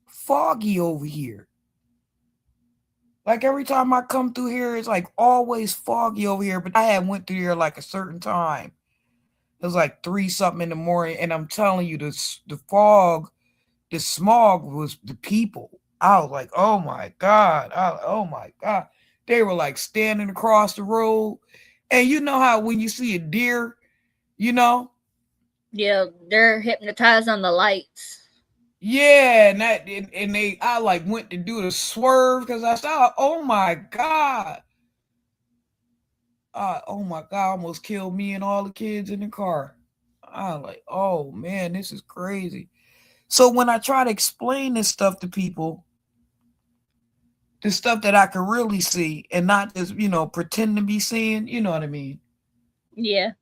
foggy over here? Like, every time I come through here, it's like always foggy over here. But I had went through here like a certain time. It was like 3 something in the morning. And I'm telling you, the fog, the smog was the people. I was like, oh my God. Oh my God. They were like standing across the road. And you know how when you see a deer, Yeah, they're hypnotized on the lights. Yeah, and I like went to do the swerve because I saw, oh my God. Oh my God, almost killed me and all the kids in the car. I was like, oh man, this is crazy. So when I try to explain this stuff to people, the stuff that I can really see and not just, pretend to be seeing, you know what I mean? Yeah.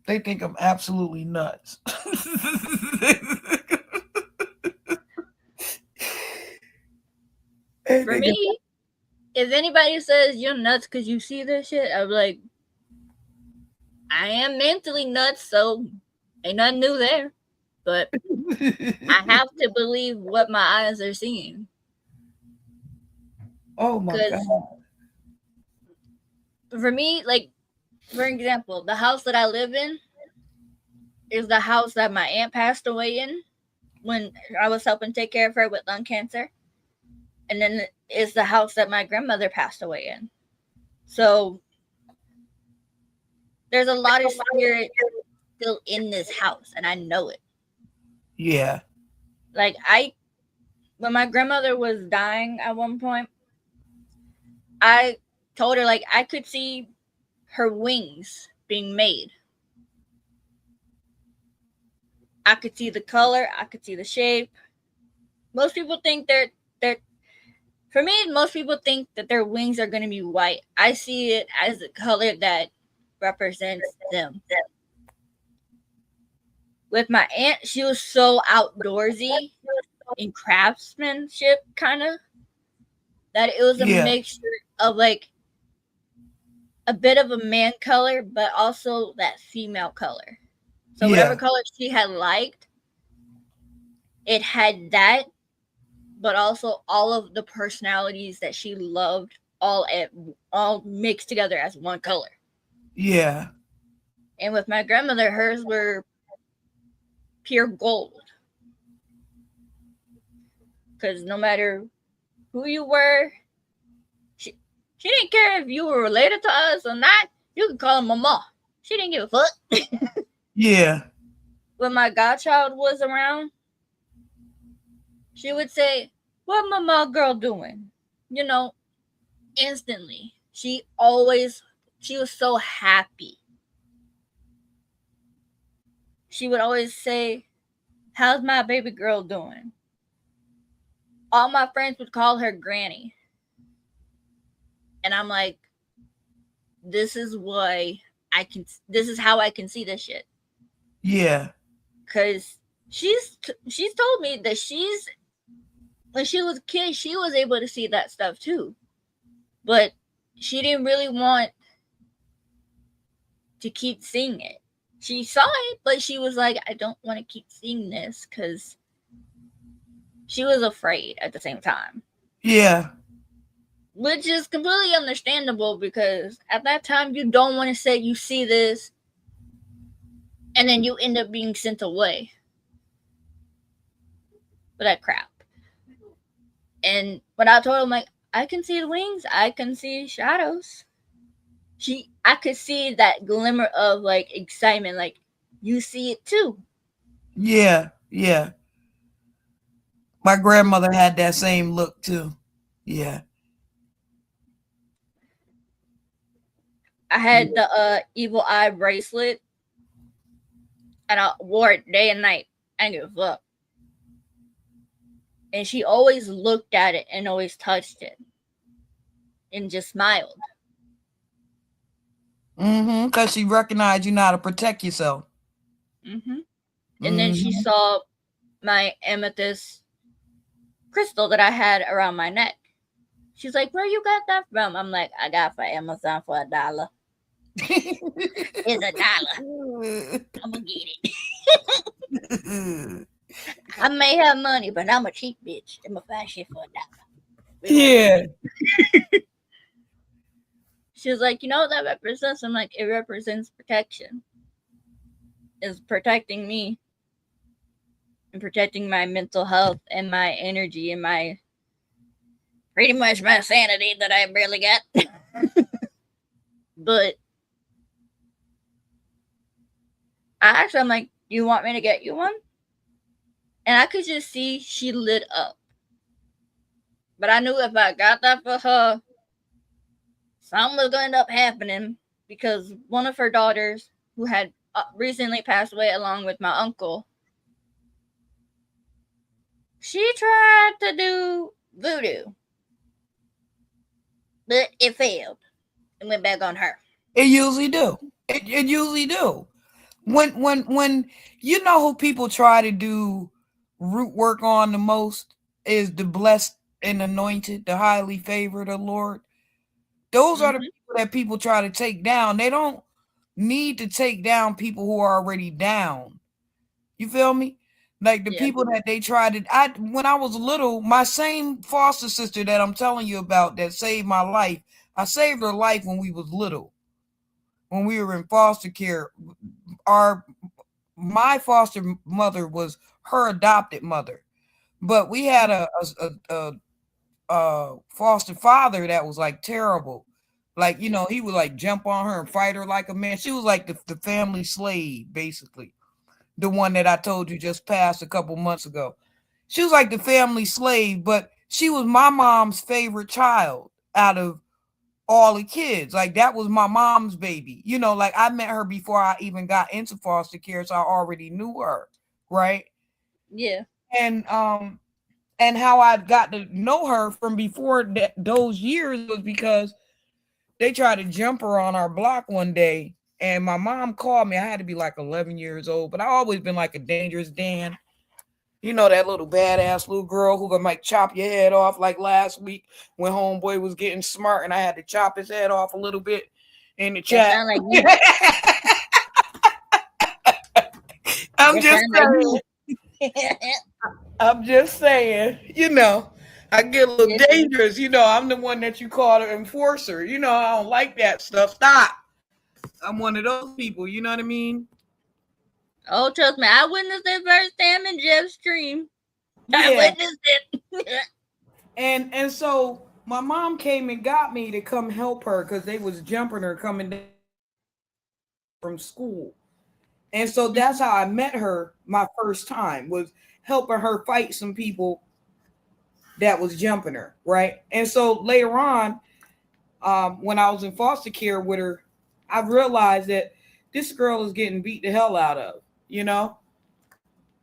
They think I'm absolutely nuts. For me, if anybody says you're nuts because you see this shit, I'm like, I am mentally nuts, so ain't nothing new there. But I have to believe what my eyes are seeing. Oh my God. For me, like, for example, the house that I live in is the house that my aunt passed away in when I was helping take care of her with lung cancer. And then it's the house that my grandmother passed away in. So there's a lot of spirit still in this house, and I know it. Yeah. Like, when my grandmother was dying at one point, I told her, like, I could see her wings being made. I could see the color, I could see the shape. Most people think for me, most people think that their wings are going to be white. I see it as a color that represents them. With my aunt, she was so outdoorsy in craftsmanship, kind of, that it was a mixture of like a bit of a man color, but also that female color. So whatever color she had liked, it had that, but also all of the personalities that she loved, all mixed together as one color. Yeah. And with my grandmother, hers were pure gold. Because no matter who you were, she didn't care if you were related to us or not. You could call her mama. She didn't give a fuck. Yeah. When my godchild was around, she would say, "What mama girl doing?" Instantly. She was so happy. She would always say, "How's my baby girl doing?" All my friends would call her Granny. And I'm like, this is how I can see this shit. Yeah. Because she's told me that when she was a kid, she was able to see that stuff too. But she didn't really want to keep seeing it. She saw it, but she was like, I don't want to keep seeing this because she was afraid at the same time. Yeah. Which is completely understandable because at that time you don't want to say you see this and then you end up being sent away for that crap. And when I told him, like, I can see the wings, I can see shadows. I could see that glimmer of like excitement, like you see it too. Yeah. Yeah. My grandmother had that same look too. Yeah. I had the evil eye bracelet, and I wore it day and night. I didn't give a fuck. And she always looked at it and always touched it, and just smiled. Because she recognized you know how to protect yourself. And then she saw my amethyst crystal that I had around my neck. She's like, "Where you got that from?" I'm like, "I got for Amazon for $1. It's $1. I'm gonna get it." I may have money, but I'm a cheap bitch. I'm gonna find shit for $1. Yeah. She was like, "You know what that represents?" I'm like, "It represents protection. It's protecting me and protecting my mental health and my energy and my pretty much my sanity that I barely got." But I'm like, "You want me to get you one?" And I could just see she lit up. But I knew if I got that for her, something was going to end up happening because one of her daughters, who had recently passed away along with my uncle, she tried to do voodoo, but it failed and went back on her. It usually do. It usually do. When you know who people try to do root work on the most is the blessed and anointed, the highly favored of Lord. Those are the people that people try to take down. They don't need to take down people who are already down. You feel me? Like the people that they tried to when I was little, my same foster sister that I'm telling you about that saved my life, I saved her life when we was little. When we were in foster care, my foster mother was her adopted mother, but we had a foster father that was like terrible. Like, you know, he would like jump on her and fight her like a man. She was like the family slave, basically. The one that I told you just passed a couple months ago. She was like the family slave, but she was my mom's favorite child out of all the kids. Like that was my mom's baby. You know, like I met her before I even got into foster care, so I already knew her, right? Yeah. And how I got to know her from before those years was because they tried to jump her on our block one day, and my mom called me. I had to be like 11 years old, but I always been like a dangerous Dan. You know, that little badass little girl who might chop your head off, like last week when homeboy was getting smart and I had to chop his head off a little bit in the chat. Sound like me. I'm just saying. I'm just saying, you know, I get a little dangerous. You know, I'm the one that you call an enforcer. You know, I don't like that stuff. Stop. I'm one of those people. You know what I mean? Oh, trust me, I witnessed it firsthand in Jeff's stream. Yeah. I witnessed it. and so my mom came and got me to come help her because they was jumping her coming down from school. And so that's how I met her my first time, was helping her fight some people that was jumping her, right? And so later on, when I was in foster care with her, I realized that this girl is getting beat the hell out of, you know?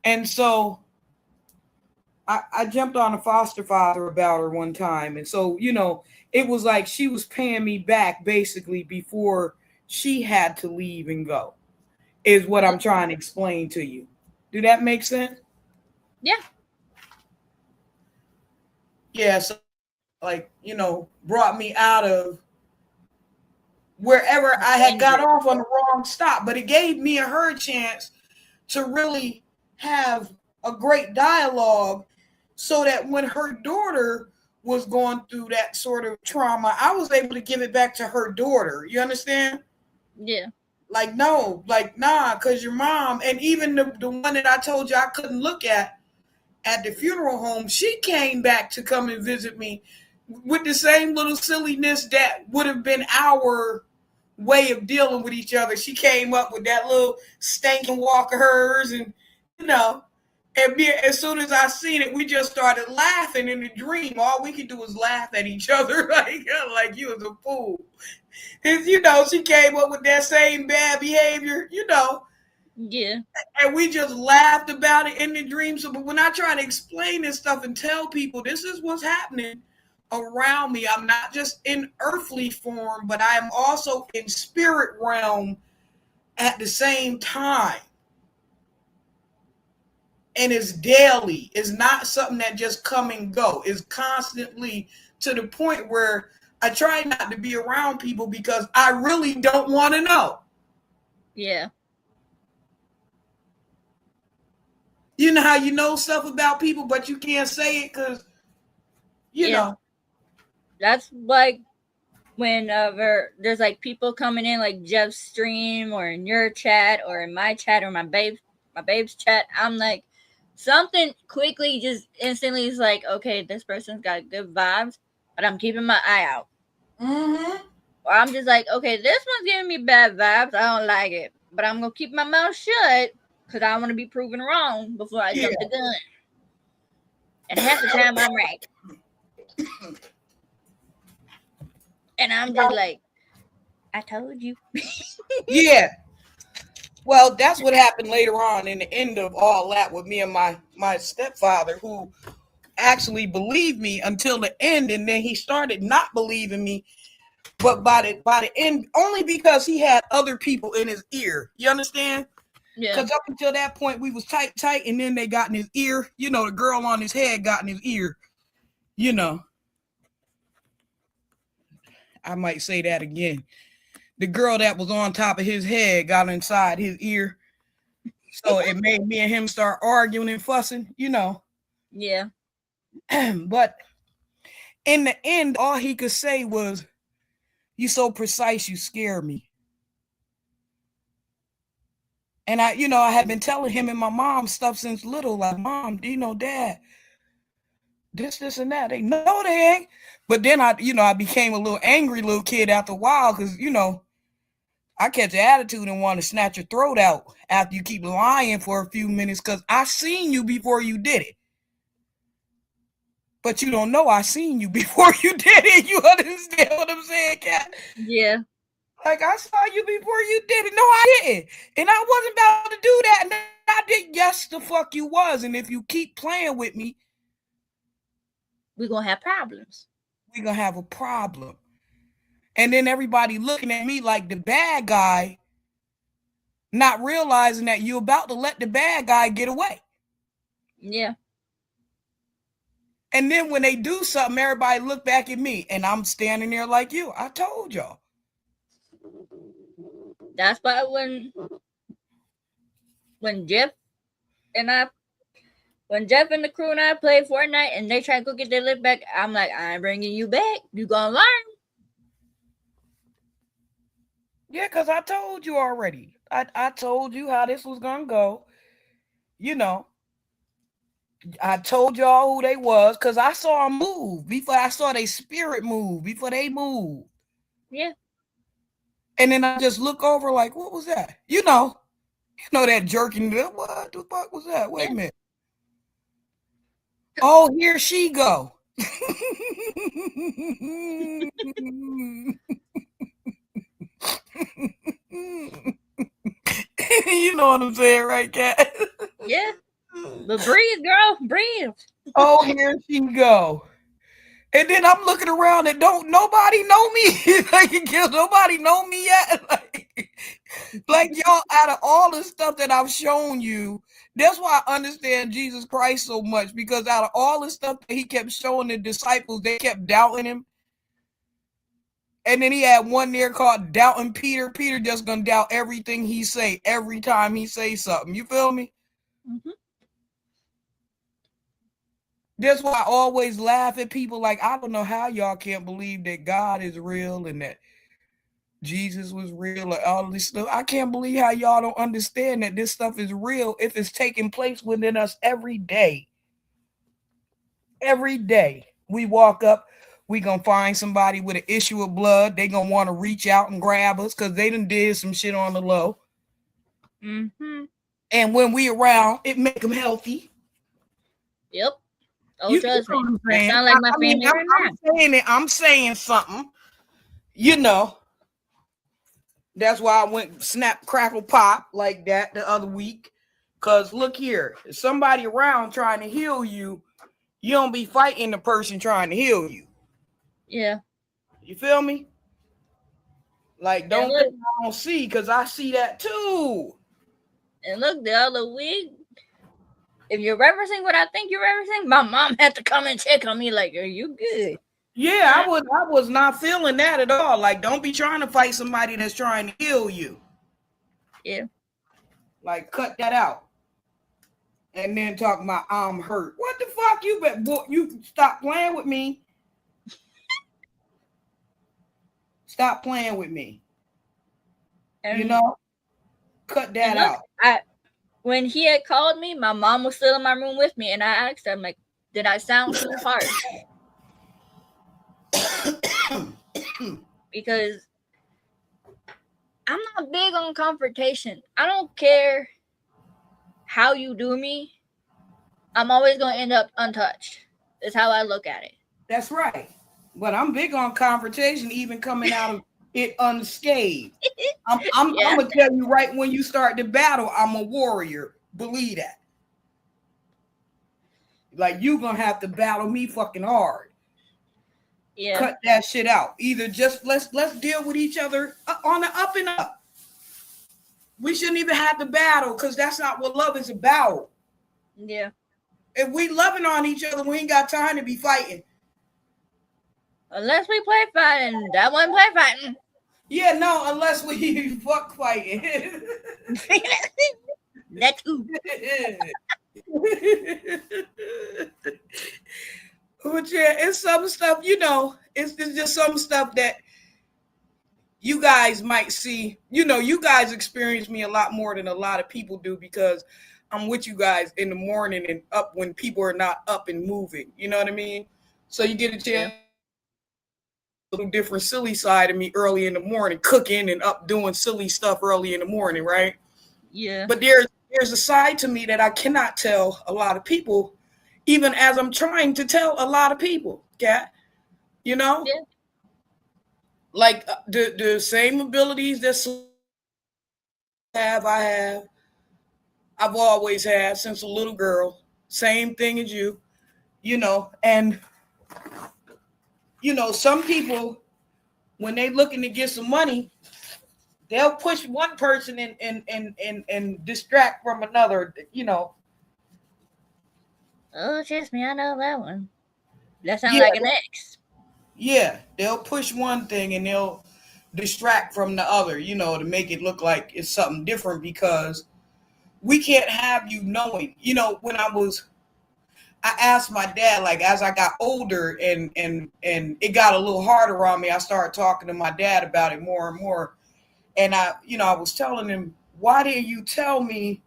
And so I jumped on a foster father about her one time. And so, you know, it was like she was paying me back basically before she had to leave and go, is what I'm trying to explain to you. Do that make sense? Yeah. Yeah. So, like, you know, brought me out of wherever I had got off on the wrong stop. But it gave me and her a chance to really have a great dialogue so that when her daughter was going through that sort of trauma, I was able to give it back to her daughter. You understand? Yeah. Like, no, like, nah, because your mom, and even the one that I told you I couldn't look at the funeral home, she came back to come and visit me with the same little silliness that would have been our way of dealing with each other. She came up with that little stinking walk of hers, and and as soon as I seen it, we just started laughing in the dream. All we could do was laugh at each other, like you was a fool. And she came up with that same bad behavior, Yeah. and we just laughed about it in the dream. So, but when I try to explain this stuff and tell people this is what's happening around me, I'm not just in earthly form, but I am also in spirit realm at the same time. And it's daily. It's not something that just come and go. It's constantly, to the point where I try not to be around people because I really don't want to know. Yeah. You know how you know stuff about people, but you can't say it because, you know. That's like whenever there's like people coming in, like Jeff's stream or in your chat or in my chat or my babe's chat. I'm like, something quickly just instantly is like, okay, this person's got good vibes, but I'm keeping my eye out. Mm-hmm. Or I'm just like, okay, this one's giving me bad vibes. I don't like it, but I'm gonna keep my mouth shut because I want to be proven wrong before I jump the gun. And half the time I'm right. And I'm just like, I told you. Yeah. Well, that's what happened later on in the end of all that with me and my stepfather, who actually believed me until the end, and then he started not believing me. But by the end, only because he had other people in his ear. You understand? Yeah. Because up until that point, we was tight, and then they got in his ear. The girl on his head got in his ear. I might say that again. The girl that was on top of his head got inside his ear. So it made me and him start arguing and fussing, Yeah. But in the end, all he could say was, "You so precise, you scare me." And I had been telling him and my mom stuff since little, like, "Mom, Dad, this and that." They know they ain't. But then I became a little angry little kid after a while because, I catch an attitude and want to snatch your throat out after you keep lying for a few minutes because I seen you before you did it. But you don't know I seen you before you did it. You understand what I'm saying, Kat? Yeah. Like, I saw you before you did it. No, I didn't. And I wasn't about to do that. And I did. Yes, the fuck you was. And if you keep playing with me, we're going to have problems. We're going to have a problem. And then everybody looking at me like the bad guy, not realizing that you're about to let the bad guy get away. Yeah. And then when they do something, everybody look back at me, and I'm standing there like you. I told y'all. That's why when Jeff and the crew and I play Fortnite and they try to go get their lift back, I'm like, I ain't bringing you back. You gonna learn. Yeah, because I told you already. I told you how this was gonna go. I told y'all who they was because I saw them move before I saw their spirit move before they moved. Yeah. And then I just look over like, what was that? That jerking. What the fuck was that? Wait a minute. Oh, here she go. You know what I'm saying, right, Kat? Yeah. But breathe, girl. Breathe. Oh, here she go. And then I'm looking around and don't nobody know me. Like, nobody know me yet. Like y'all, out of all the stuff that I've shown you, that's why I understand Jesus Christ so much, because out of all the stuff that he kept showing the disciples, they kept doubting him. And then he had one there called Doubting Peter. Peter just gonna doubt everything he say every time he say something. You feel me? Mm-hmm. That's why I always laugh at people like, I don't know how y'all can't believe that God is real and that Jesus was real or all this stuff. I can't believe how y'all don't understand that this stuff is real if it's taking place within us every day. Every day we walk up, we gonna find somebody with an issue of blood. They gonna want to reach out and grab us because they done did some shit on the low. Mm-hmm. And when we around, it make them healthy. Yep. Oh, You trust know me. what I'm That saying? sound like my family right now. I'm saying it. I'm saying something. You know. That's why I went snap, crackle, pop like that the other week. Cause look here, if somebody around trying to heal you, you don't be fighting the person trying to heal you. Yeah. You feel me? Like, And don't think look, I don't see, because I see that too. the other week, if you're referencing what I think you're referencing, my mom had to come and check on me like, are you good? Yeah, I was not feeling that at all. Like, don't be trying to fight somebody that's trying to heal you. Yeah. Like, cut that out. And then talking about I'm hurt. What the fuck? You stop playing with me. Stop playing with me. And, you know, cut that look, out. When he had called me, my mom was still in my room with me, and I asked her, I'm like, did I sound too harsh? Because I'm not big on confrontation. I don't care how you do me. I'm always going to end up untouched. That's how I look at it. That's right. But I'm big on confrontation, even coming out of it unscathed. I'm gonna tell you right when you start the battle, I'm a warrior. Believe that. Like, you gonna have to battle me fucking hard. Yeah. Cut that shit out. Either just let's deal with each other on the up and up. We shouldn't even have to battle, because that's not what love is about. Yeah. If we loving on each other, we ain't got time to be fighting. Unless we play fighting. That one play fighting. Yeah, no, unless we fuck fighting. That too. But yeah, it's some stuff, it's just some stuff that you guys might see. You guys experience me a lot more than a lot of people do, because I'm with you guys in the morning and up when people are not up and moving. You know what I mean? So you get a chance. A little different silly side of me early in the morning, cooking and up doing silly stuff early in the morning, right? Yeah. But there's a side to me that I cannot tell a lot of people, even as I'm trying to tell a lot of people, Kat. Yeah. Like the same abilities that I've always had since a little girl. Same thing as you, and some people, when they looking to get some money, they'll push one person and distract from another. Oh, trust me, I know that one. That sounds like an ex. Yeah, they'll push one thing and they'll distract from the other, to make it look like it's something different, because we can't have you knowing. When I asked my dad, like, as I got older and it got a little harder on me, I started talking to my dad about it more and more. And I was telling him, why didn't you tell me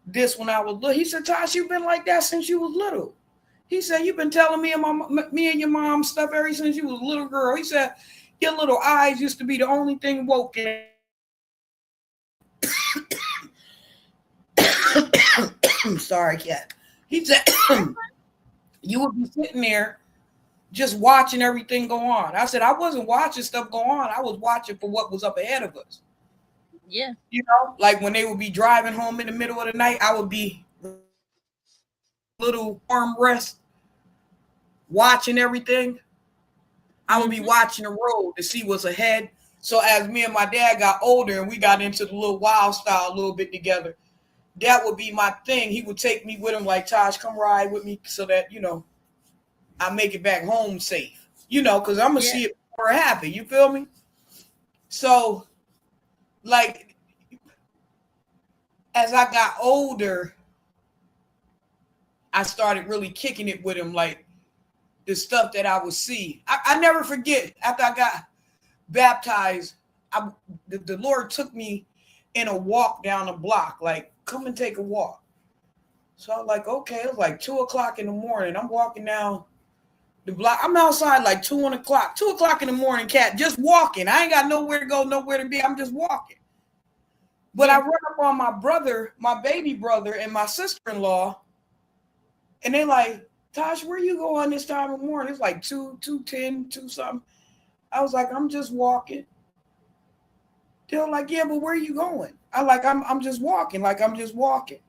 this when I was little? He said, Tosh, you've been like that since you was little. He said, you've been telling me and your mom stuff ever since you was a little girl. He said, your little eyes used to be the only thing woke. Sorry, cat. He said, you would be sitting there just watching everything go on. I said, I wasn't watching stuff go on. I was watching for what was up ahead of us. Yeah. Like when they would be driving home in the middle of the night, I would be little armrest watching everything. I would be watching the road to see what's ahead. So as me and my dad got older and we got into the little wild style a little bit together, that would be my thing. He would take me with him, like, Tosh, come ride with me so that, I make it back home safe. Because I'm going to see it never happened. You feel me? So, like, as I got older, I started really kicking it with him, like the stuff that I would see. I never forget, after I got baptized, the Lord took me in a walk down the block, like, come and take a walk. So I was like, okay, it was like 2:00 in the morning. I'm walking down the block. I'm outside like 2:00 in the morning, cat, just walking. I ain't got nowhere to go, nowhere to be. I'm just walking. But I run up on my brother, my baby brother, and my sister-in-law, and they like, Tosh, where you going this time of morning? It's like 2:10, 2 something. I was like, I'm just walking. They're like, yeah, but where are you going? I'm just walking, like I'm just walking.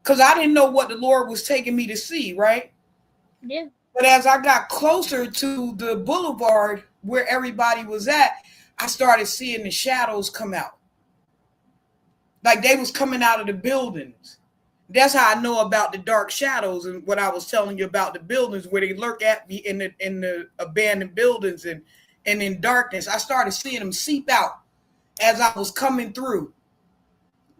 Because I didn't know what the Lord was taking me to see, right? Yeah. But as I got closer to the boulevard where everybody was at, I started seeing the shadows come out. Like they was coming out of the buildings. That's how I know about the dark shadows and what I was telling you about the buildings where they lurk at me in the abandoned buildings and in darkness. I started seeing them seep out as I was coming through.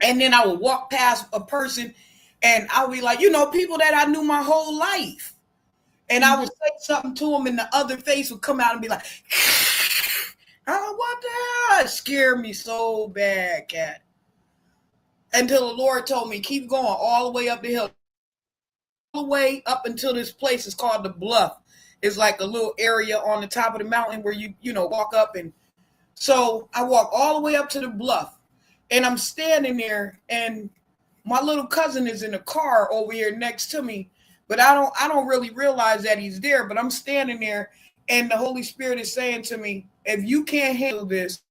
And then I would walk past a person and I would be like, people that I knew my whole life. And I would say something to them and the other face would come out and be like, oh, what the hell? It scared me so bad, cat. Until the Lord told me, keep going all the way up the hill. All the way up until this place is called the Bluff. It's like a little area on the top of the mountain where you walk up. And so I walk all the way up to the Bluff. And I'm standing there and my little cousin is in the car over here next to me. But I don't really realize that he's there. But I'm standing there and the Holy Spirit is saying to me, if you can't handle this,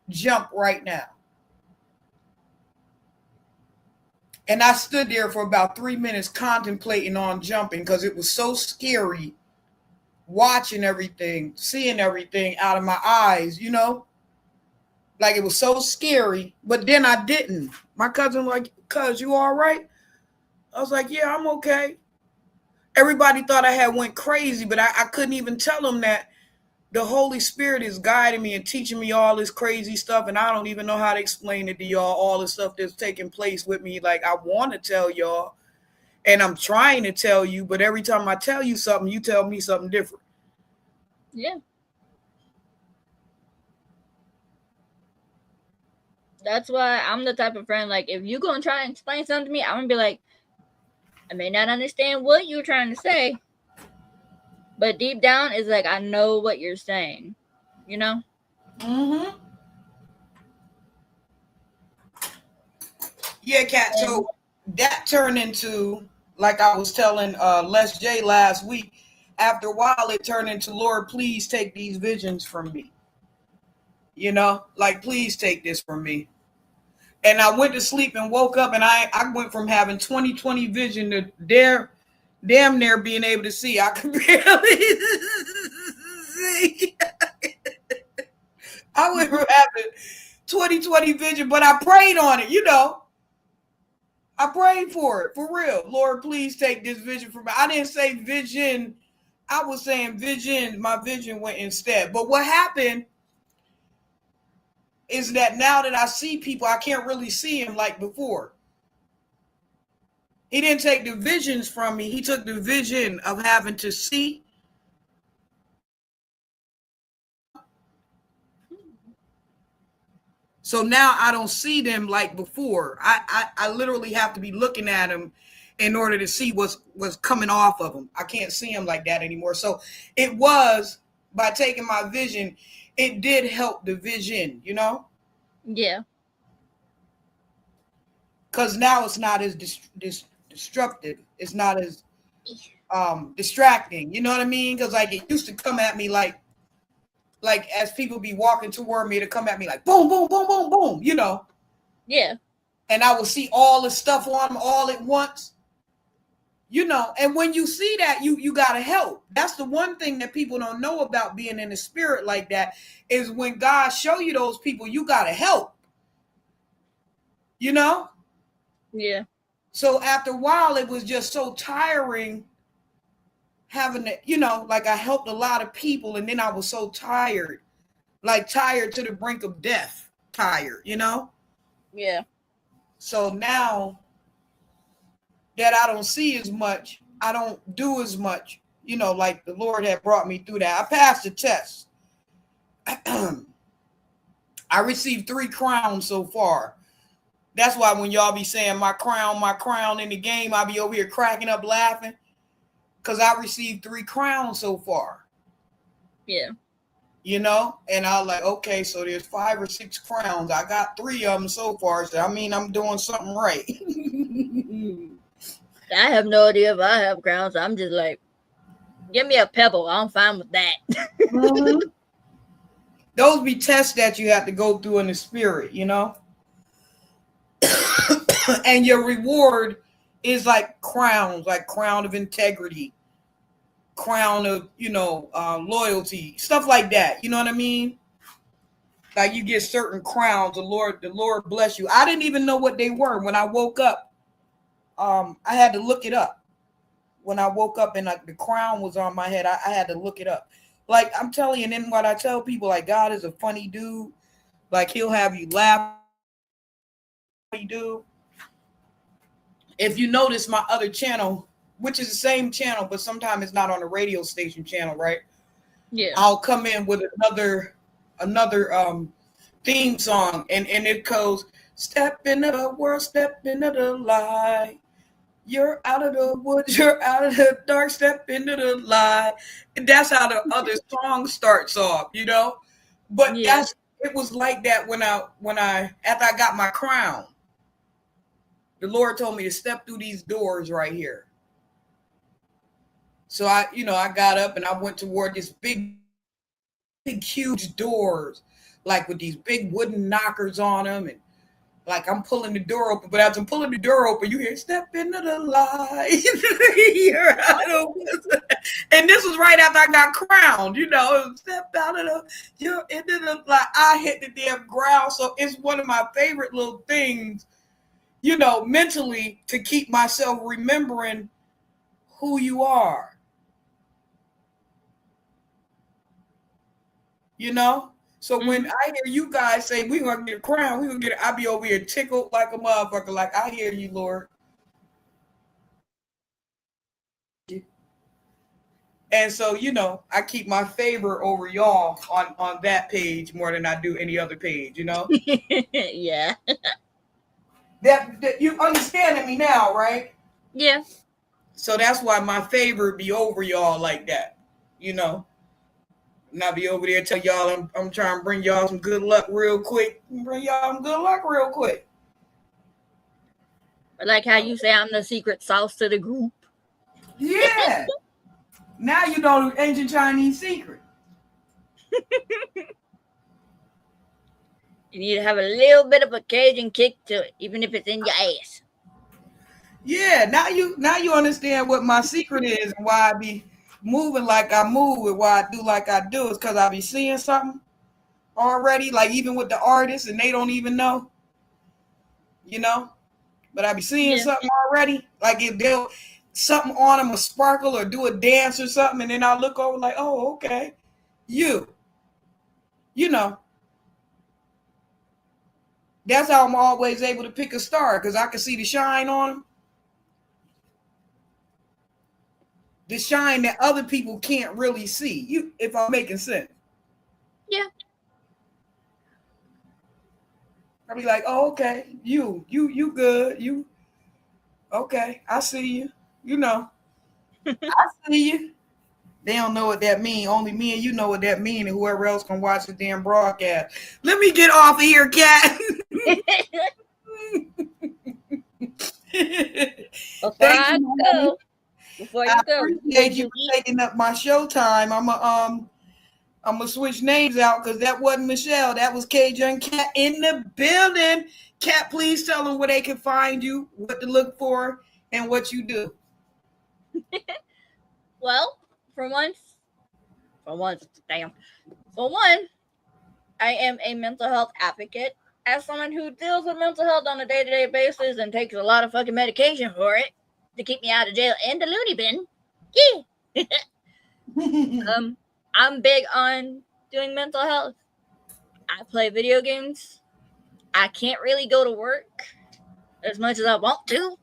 jump right now. And I stood there for about 3 minutes contemplating on jumping because it was so scary watching everything, seeing everything out of my eyes, Like it was so scary, but then I didn't. My cousin like, cuz, you all right? I was like, yeah, I'm okay. Everybody thought I had went crazy, but I couldn't even tell them that the Holy Spirit is guiding me and teaching me all this crazy stuff. And I don't even know how to explain it to y'all, all the stuff that's taking place with me. Like I want to tell y'all and I'm trying to tell you, but every time I tell you something, you tell me something different. Yeah. That's why I'm the type of friend, like, if you gonna try and explain something to me, I'm gonna be like, I may not understand what you're trying to say, but deep down, it's like, I know what you're saying, Mm-hmm. Yeah, Kat. So that turned into, like I was telling Les J last week, after a while, it turned into, Lord, please take these visions from me. Like, please take this from me. And I went to sleep and woke up and I went from having 20/20 vision to damn near being able to see. I could barely see. I went from having 20/20 vision, but I prayed on it, I prayed for it, for real. Lord, please take this vision from me. I didn't say vision. I was saying vision. My vision went instead. But what happened is that now that I see people, I can't really see them like before. He didn't take the visions from me. He took the vision of having to see. So now I don't see them like before. I literally have to be looking at them in order to see what's coming off of them. I can't see them like that anymore. So it was, by taking my vision, it did help the vision, Yeah. Because now it's not as destructive. It's not as distracting. You know what I mean? Because like it used to come at me like as people be walking toward me, to come at me like boom, boom, boom, boom, boom, Yeah. And I would see all the stuff on them all at once. And when you see that, you gotta help. That's the one thing that people don't know about being in the spirit like that, is when God show you those people, you gotta help. Yeah. So after a while, it was just so tiring having to, like I helped a lot of people and then I was so tired like tired to the brink of death, tired, you know? Yeah. So now that I don't see as much, I don't do as much, you know, like the Lord had brought me through that. I passed the test. I received 3 crowns so far. That's why when y'all be saying my crown in the game, I be over here cracking up laughing because I received 3 crowns so far. Yeah. You know, and I was like, okay, so there's 5 or 6 crowns. I got 3 of them so far. So I mean, I'm doing something right. I have no idea if I have crowns. I'm just like, give me a pebble. I'm fine with that. Mm-hmm. Those be tests that you have to go through in the spirit, you know? And your reward is like crowns, like crown of integrity, crown of, you know, loyalty, stuff like that. You know what I mean? Like you get certain crowns. The Lord bless you. I didn't even know what they were when I woke up. I had to look it up. When I woke up and like the crown was on my head, I had to look it up. Like I'm telling you, and then what I tell people, like God is a funny dude. Like he'll have you laugh. He do. If you notice my other channel, which is the same channel, but sometimes it's not on the radio station channel, right? Yeah. I'll come in with another theme song, and it goes, step into the world, step into the light. You're out of the woods, you're out of the dark, step into the light. And that's how the other song starts off, you know? But Yeah. it was like that when I after I got my crown. The Lord told me to step through these doors right here. So I got up and I went toward this big, huge doors, like with these big wooden knockers on them. And like I'm pulling the door open, but as I'm pulling the door open, you hear step into the light. And this was right after I got crowned, you know, step out of you're into the light. I hit the damn ground. So it's one of my favorite little things, you know, mentally to keep myself remembering who you are. You know? So when I hear you guys say we're gonna get a crown, we're gonna get it, I be over here tickled like a motherfucker, like I hear you, Lord. And so, you know, I keep my favor over y'all on that page more than I do any other page, you know? Yeah. That you understanding me now, right? Yeah. So that's why my favor be over y'all like that, you know. And I be over there tell y'all I'm trying to bring y'all some good luck real quick. Bring y'all some good luck real quick. Like how you say I'm the secret sauce to the group. Yeah. Now you know the ancient Chinese secret. You need to have a little bit of a Cajun kick to it, even if it's in your ass. Yeah, now you understand what my secret is and why I be moving like I move and why I do like I do is because I be seeing something already, like even with the artists and they don't even know, you know. But I be seeing something already, like if they'll something on them will sparkle or do a dance or something, and then I look over like, oh, okay, you know. That's how I'm always able to pick a star because I can see the shine on them. The shine that other people can't really see. You, if I'm making sense. Yeah. I'll be like, oh, okay, you good. You okay, I see you. You know. I see you. They don't know what that mean. Only me and you know what that mean, and whoever else can watch the damn broadcast. Let me get off of here, cat. Before you go, appreciate you for taking up my show time. I'm gonna switch names out because that wasn't Michelle. That was Cajun Cat in the building. Cat, please tell them where they can find you, what to look for, and what you do. Well, for one, I am a mental health advocate. As someone who deals with mental health on a day-to-day basis and takes a lot of fucking medication for it to keep me out of jail and the loony bin. Yeah. I'm big on doing mental health. I play video games. I can't really go to work as much as I want to,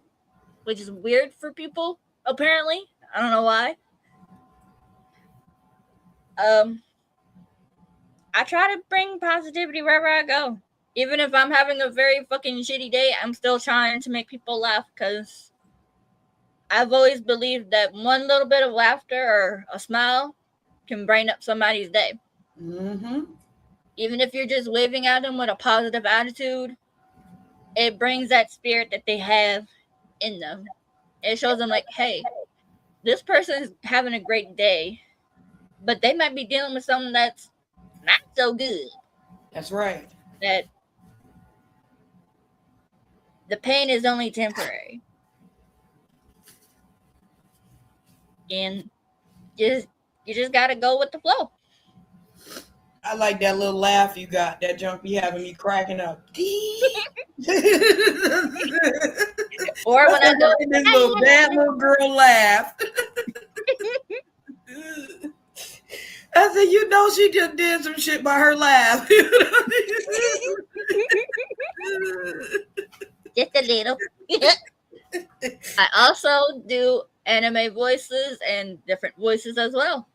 which is weird for people, apparently. I don't know why. I try to bring positivity wherever I go. Even if I'm having a very fucking shitty day, I'm still trying to make people laugh because I've always believed that one little bit of laughter or a smile can brighten up somebody's day. Mm-hmm. Even if you're just waving at them with a positive attitude, it brings that spirit that they have in them. It shows them like, hey, this person is having a great day, but they might be dealing with something that's not so good. That's right. That the pain is only temporary. And you just gotta go with the flow. I like that little laugh you got. That junk be having me cracking up. Or when I go, this little bad little girl laugh. I said, you know, she just did some shit by her laugh. Just a little. I also do anime voices and different voices as well.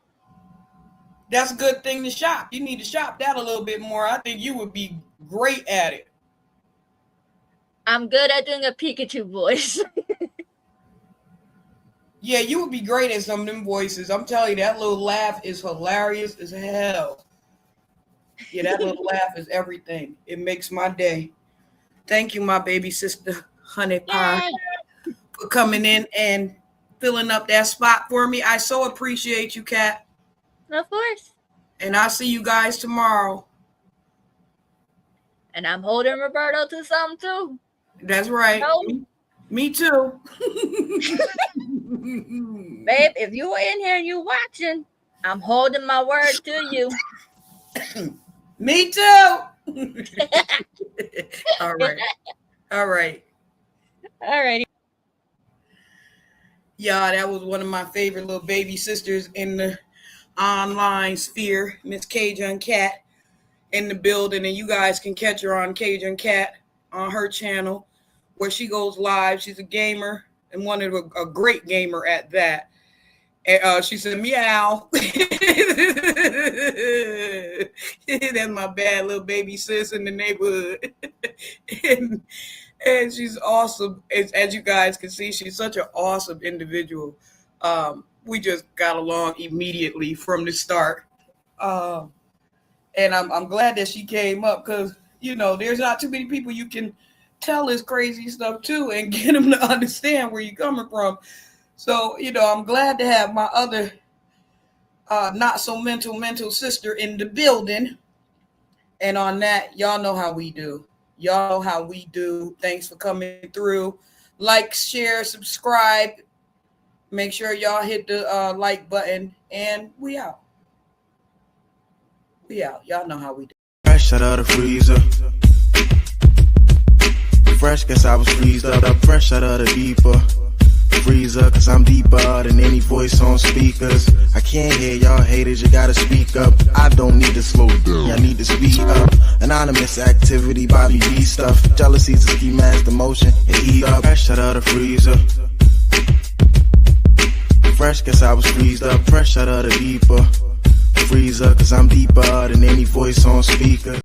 That's a good thing to shop. You need to shop that a little bit more. I think you would be great at it. I'm good at doing a Pikachu voice. Yeah, you would be great at some of them voices. I'm telling you, that little laugh is hilarious as hell. Yeah, that little laugh is everything. It makes my day. Thank you, my baby sister, Honey Pie, for coming in and filling up that spot for me. I so appreciate you, Kat. Of course. And I'll see you guys tomorrow. And I'm holding Roberto to something too. That's right. No. Me too. Babe, if you are in here and you watching, I'm holding my word to you. Me too. All right. All right. All righty. Yeah, that was one of my favorite little baby sisters in the online sphere, Miss Cajun Cat in the building, and you guys can catch her on Cajun Cat on her channel where she goes live. She's a gamer and one of a great gamer at that. And she said, meow. That's my bad little baby sis in the neighborhood. and she's awesome. As you guys can see, she's such an awesome individual. We just got along immediately from the start. And I'm glad that she came up because, you know, there's not too many people you can tell this crazy stuff to and get them to understand where you're coming from. So, you know, I'm glad to have my other not so mental sister in the building. And on that, y'all know how we do. Y'all know how we do. Thanks for coming through. Like, share, subscribe. Make sure y'all hit the like button. And we out. We out. Y'all know how we do. Fresh out of the freezer. Fresh, guess I was freezed up. Fresh out of the deeper freezer, cause I'm deeper than any voice on speakers. I can't hear y'all haters, you gotta speak up. I don't need to slow down, I need to speed up. Anonymous activity, Bobby B stuff. Jealousy's a ski mask, emotion, and heat up. Fresh out of the freezer. Fresh, guess I was freezed up. Fresh out of the deeper freezer, cause I'm deeper than any voice on speaker.